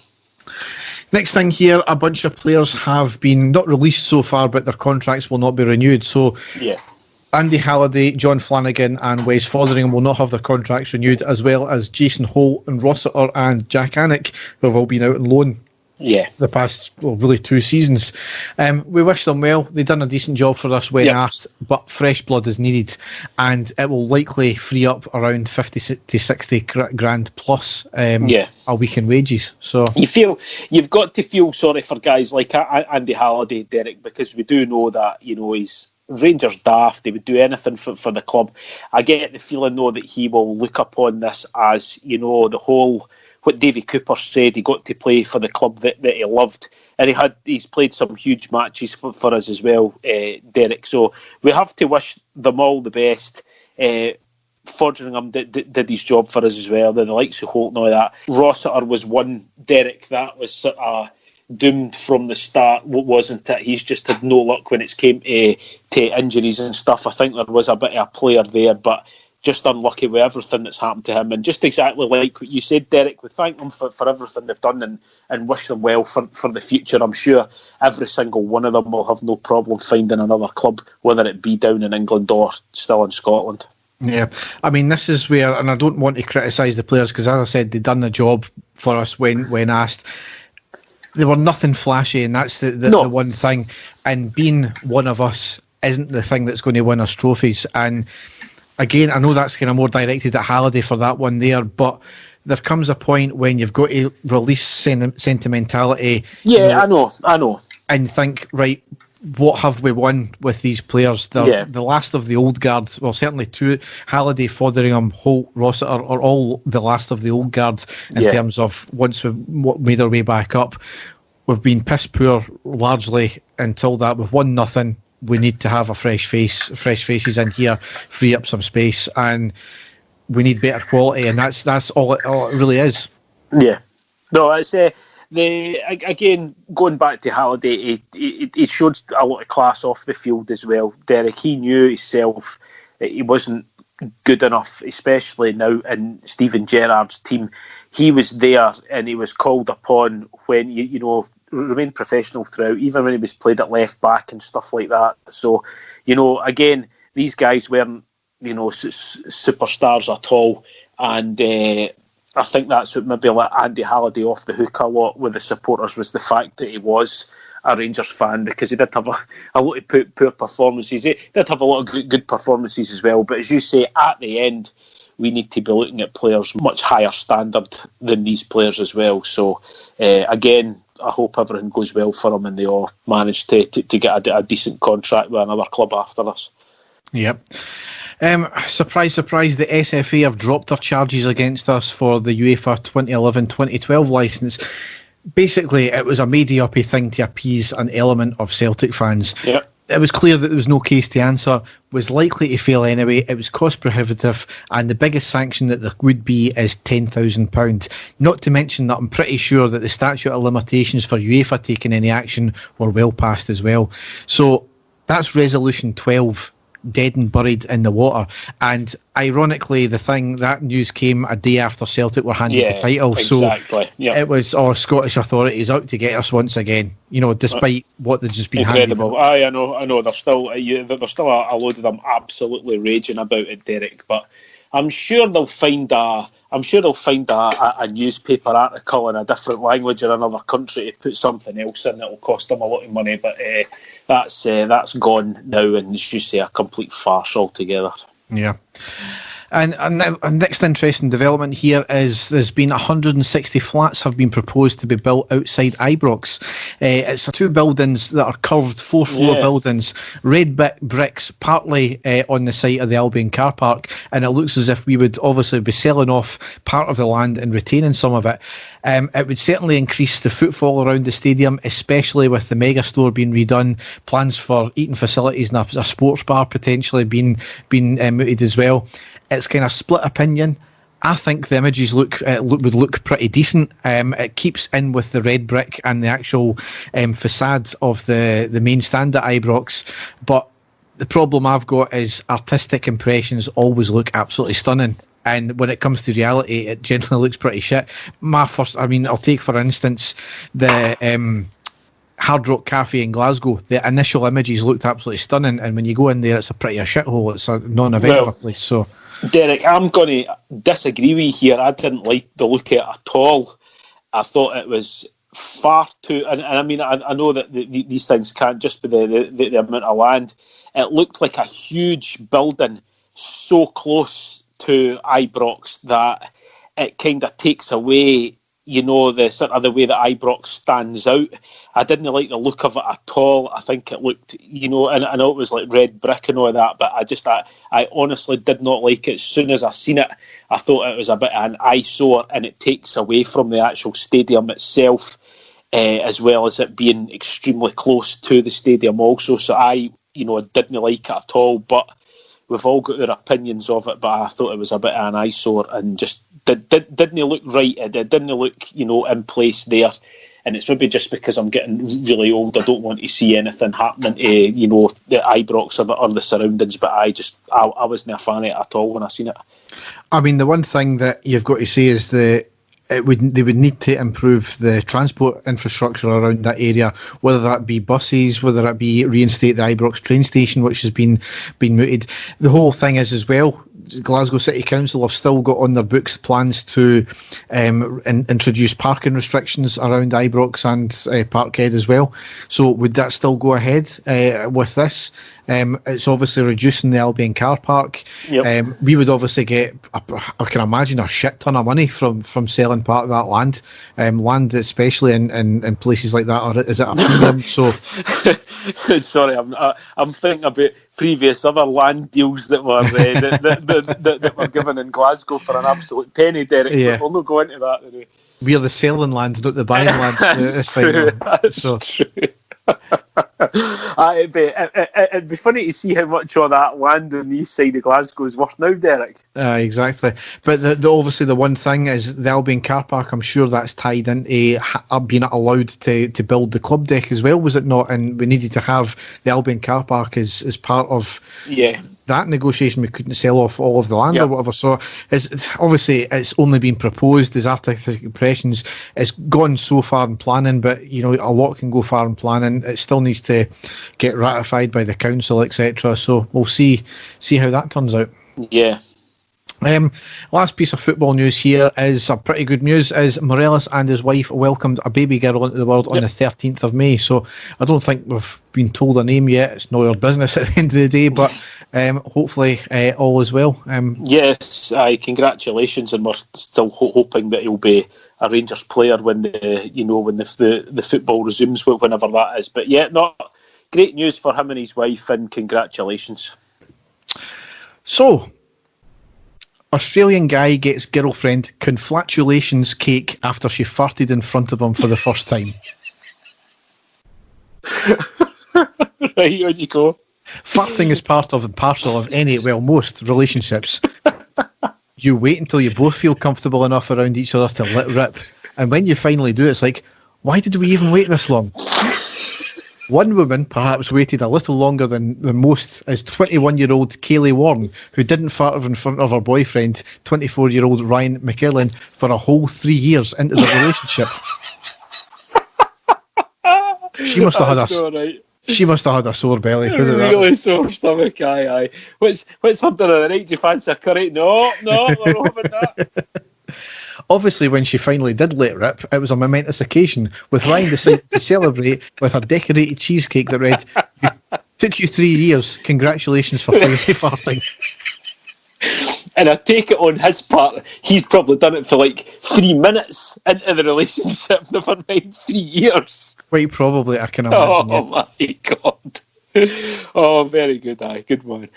Next thing here, a bunch of players have been not released so far, but their contracts will not be renewed. So Andy Halliday, John Flanagan and Wes Fotheringham will not have their contracts renewed, as well as Jason Holt and Rossiter and Jack Annick, who have all been out on loan. The past, really 2 seasons. We wish them well. They've done a decent job for us when asked, but fresh blood is needed, and it will likely free up around 50 to 60 grand plus a week in wages. So you've got to feel sorry for guys like Andy Halliday, Derek, because we do know that he's Rangers daft. He would do anything for the club. I get the feeling though that he will look upon this as the whole. What Davy Cooper said, he got to play for the club that he loved, and he's played some huge matches for us as well, Derek. So we have to wish them all the best. Fotheringham did his job for us as well. The likes of Holt and all that. Rossiter was one, Derek, that was sort of doomed from the start, wasn't it? He's just had no luck when it came to injuries and stuff. I think there was a bit of a player there, but just unlucky with everything that's happened to him. And just exactly like what you said, Derek, we thank them for everything they've done and wish them well for the future. I'm sure every single one of them will have no problem finding another club, whether it be down in England or still in Scotland. Yeah, I mean, this is where, and I don't want to criticise the players because, as I said, they've done the job for us when asked. They were nothing flashy, and that's the one thing. And being one of us isn't the thing that's going to win us trophies. And again, I know that's kind of more directed at Halliday for that one there, but there comes a point when you've got to release sentimentality. Yeah, I know. And think, right, what have we won with these players? The last of the old guard, well, certainly two, Halliday, Fotheringham, Holt, Rossiter, are all the last of the old guard in terms of once we've made our way back up. We've been piss poor largely until that. We've won nothing. We need to have a fresh faces in here, free up some space, and we need better quality, and that's all it really is. Yeah, no, it's again going back to Halliday. He showed a lot of class off the field as well. Derek, he knew himself that he wasn't good enough, especially now in Stephen Gerrard's team. He was there, and he was called upon when remained professional throughout, even when he was played at left back and stuff like that. So, again, these guys weren't, superstars at all. And I think that's what maybe let Andy Halliday off the hook a lot with the supporters, was the fact that he was a Rangers fan, because he did have a lot of poor performances. He did have a lot of good performances as well. But as you say, at the end, we need to be looking at players much higher standard than these players as well. So, again, I hope everything goes well for them and they all manage to get a decent contract with another club after this. Yep. Surprise, surprise, the SFA have dropped their charges against us for the UEFA 2011-2012 licence. Basically, it was a made-up thing to appease an element of Celtic fans. Yep. It was clear that there was no case to answer, was likely to fail anyway, it was cost prohibitive, and the biggest sanction that there would be is £10,000. Not to mention that I'm pretty sure that the statute of limitations for UEFA taking any action were well past as well. So That's Resolution 12, dead and buried in the water. And ironically, that news came a day after Celtic were handed the title. Exactly. So it was Scottish authorities out to get us once again. Despite what they've just been incredible. I know. There's still a load of them absolutely raging about it, Derek. But I'm sure they'll find a newspaper article in a different language in another country to put something else in that will cost them a lot of money. But that's gone now, and as you say, a complete farce altogether. Yeah. And next interesting development here is there's been 160 flats have been proposed to be built outside Ibrox. It's two buildings that are curved 4-floor buildings, red bricks, partly on the site of the Albion car park, and it looks as if we would obviously be selling off part of the land and retaining some of it. It would certainly increase the footfall around the stadium, especially with the mega store being redone, plans for eating facilities and a sports bar potentially being mooted as well. It's kind of split opinion. I think the images would look pretty decent. It keeps in with the red brick and the actual facade of the main stand at Ibrox. But the problem I've got is artistic impressions always look absolutely stunning. And when it comes to reality, it generally looks pretty shit. I'll take for instance the Hard Rock Cafe in Glasgow. The initial images looked absolutely stunning, and when you go in there, it's a pretty shithole. It's a non-event of a place. So, Derek, I'm going to disagree with you here. I didn't like the look of it at all. I thought it was far too... And I mean, I know that these things can't just be the amount of land. It looked like a huge building so close to Ibrox that it kind of takes away, the sort of the way that Ibrox stands out. I didn't like the look of it at all. I think it looked, and I know it was like red brick and all that, but I honestly did not like it. As soon as I seen it, I thought it was a bit of an eyesore, and it takes away from the actual stadium itself, as well as it being extremely close to the stadium also. So I didn't like it at all, but we've all got our opinions of it, but I thought it was a bit of an eyesore and just didn't look right. It didn't look, in place there. And it's maybe just because I'm getting really old, I don't want to see anything happening to, the Ibrox or the surroundings, but I wasn't a fan of it at all when I seen it. I mean, the one thing that you've got to say is they would need to improve the transport infrastructure around that area, whether that be buses, whether it be reinstate the Ibrox train station, which has been mooted. The whole thing is as well, Glasgow City Council have still got on their books plans to introduce parking restrictions around Ibrox and Parkhead as well. So would that still go ahead with this? It's obviously reducing the Albion car park. Yep. We would obviously get, I can imagine, a shit ton of money from selling part of that land. Land, especially in places like that, is it a premium? So, sorry, I'm thinking about previous other land deals that were that were given in Glasgow for an absolute penny, Derek. Yeah. We'll not go into that today. We are the selling land, not the buying land. That's true. That's true. It'd be funny to see how much of that land on the east side of Glasgow is worth now, Derek. Exactly. But obviously the one thing is the Albion car park, I'm sure that's tied into being allowed to build the club deck as well, was it not? And we needed to have the Albion car park as part of that negotiation. We couldn't sell off all of the land or whatever. So it's only been proposed as artistic impressions. It's gone so far in planning, but a lot can go far in planning. It still needs to get ratified by the council, etc. So we'll see how that turns out. Yeah. Last piece of football news here is a pretty good news. Is Morelos and his wife welcomed a baby girl into the world on the 13th of May. So I don't think we've been told a name yet. It's not our business at the end of the day, but hopefully all is well. Yes, congratulations, and we're still hoping that he'll be a Rangers player when the football resumes, whenever that is. But great news for him and his wife, and congratulations. So, Australian guy gets girlfriend congratulations cake after she farted in front of him for the first time. Right, on you go. Farting is part of and parcel of most relationships. You wait until you both feel comfortable enough around each other to let rip. And when you finally do, it's like, why did we even wait this long? One woman perhaps waited a little longer than most is 21-year-old Kaylee Warren, who didn't fart in front of her boyfriend, 24-year-old Ryan McKerlin, for a whole 3 years into the relationship. She must have had a sore belly. Really sore stomach, aye. What's under the night? Do you fancy a curry? No, we're not having that. Obviously, when she finally did let rip, it was a momentous occasion, with Ryan deciding to celebrate with a decorated cheesecake that read, "Took you 3 years. Congratulations for finally farting." And I take it on his part, he's probably done it for like 3 minutes into the relationship, never mind 3 years. Quite probably, I can imagine. Oh my God. Oh, very good, aye. Good one.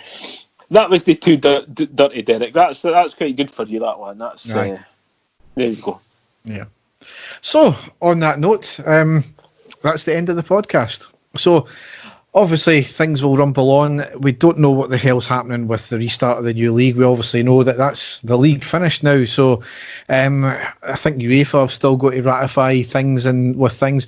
That was the two dirty Derek. That's quite good for you, that one. That's there you go. Yeah. So, on that note, that's the end of the podcast. So, obviously, things will rumble on. We don't know what the hell's happening with the restart of the new league. We obviously know that that's the league finished now. So, I think UEFA have still got to ratify things with things.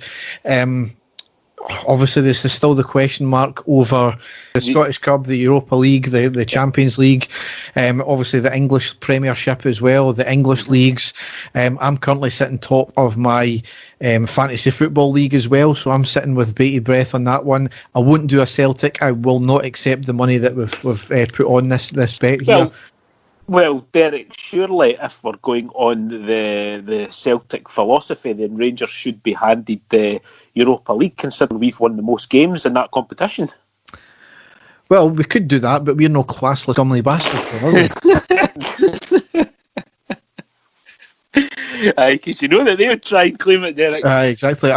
Obviously, this is still the question mark over the Scottish Cup, the Europa League, the Champions League, obviously the English Premiership as well, the English leagues. I'm currently sitting top of my fantasy football league as well, so I'm sitting with bated breath on that one. I wouldn't do a Celtic. I will not accept the money that we've put on this bet here. Well, Derek, surely if we're going on the Celtic philosophy, then Rangers should be handed the Europa League, considering we've won the most games in that competition. Well, we could do that, but we're no classless, gumly bastards, are we? Because you know that they would try and claim it, Derek. Exactly.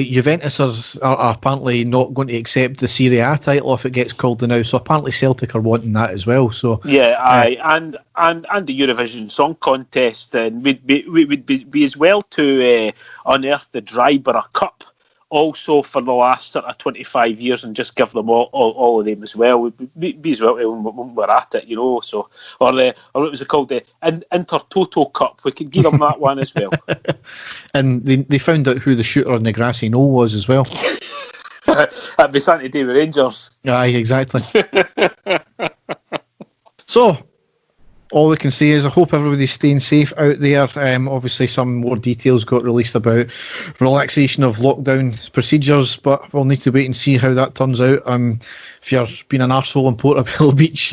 Juventus are apparently not going to accept the Serie A title if it gets called now, so apparently Celtic are wanting that as well. So yeah, and the Eurovision Song Contest, and we'd be as well to unearth the Dryborough Cup also for the last sort of 25 years and just give them all of them as well. We'd be as well when we're at it, you know. So or what was it called, the Intertoto Cup? We could give them that one as well. And they found out who the shooter on the grassy knoll was as well. That'd be something to do with Rangers. Aye, exactly. So, all we can say is I hope everybody's staying safe out there. Obviously, some more details got released about relaxation of lockdown procedures, but we'll need to wait and see how that turns out. If you're being an arsehole in Portobello Beach,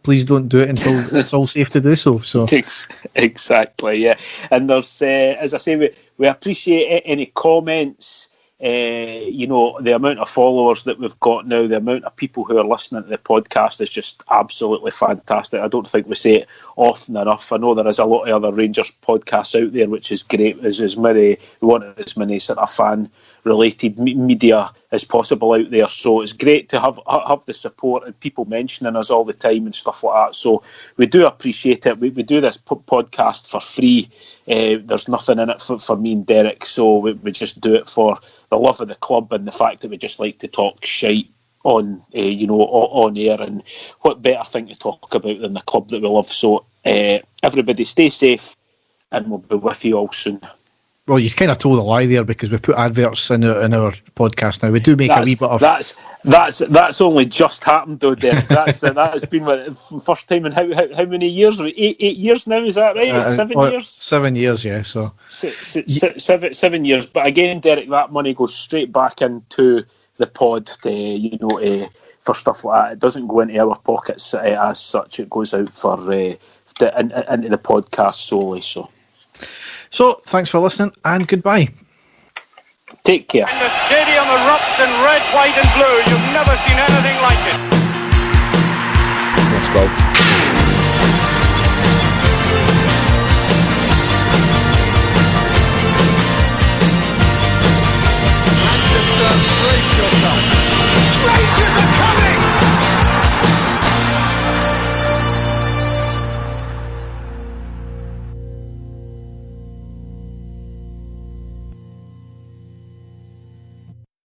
please don't do it until it's all safe to do so. Exactly, yeah. And there's, as I say, we appreciate any comments. The amount of followers that we've got now, the amount of people who are listening to the podcast is just absolutely fantastic. I don't think we say it often enough. I know there is a lot of other Rangers podcasts out there, which is great. We want as many sort of fan-related media as possible out there. So it's great to have the support and people mentioning us all the time and stuff like that. So we do appreciate it. We do this podcast for free. There's nothing in it for me and Derek, so we just do it for the love of the club and the fact that we just like to talk shite on air, and what better thing to talk about than the club that we love. So everybody stay safe, and we'll be with you all soon. Well, you kind of told a lie there, because we put adverts in our podcast now. We do make a wee bit of... That's only just happened though, Derek. That's been the first time in how many years? 8 years now, is that right? 7 years? 7 years, yeah. So 7 years. But again, Derek, that money goes straight back into the pod, for stuff like that. It doesn't go into our pockets as such. It goes out for into the podcast solely. So thanks for listening, and goodbye. Take care. And the stadium erupts in red, white and blue. You've never seen anything like it. Let's go.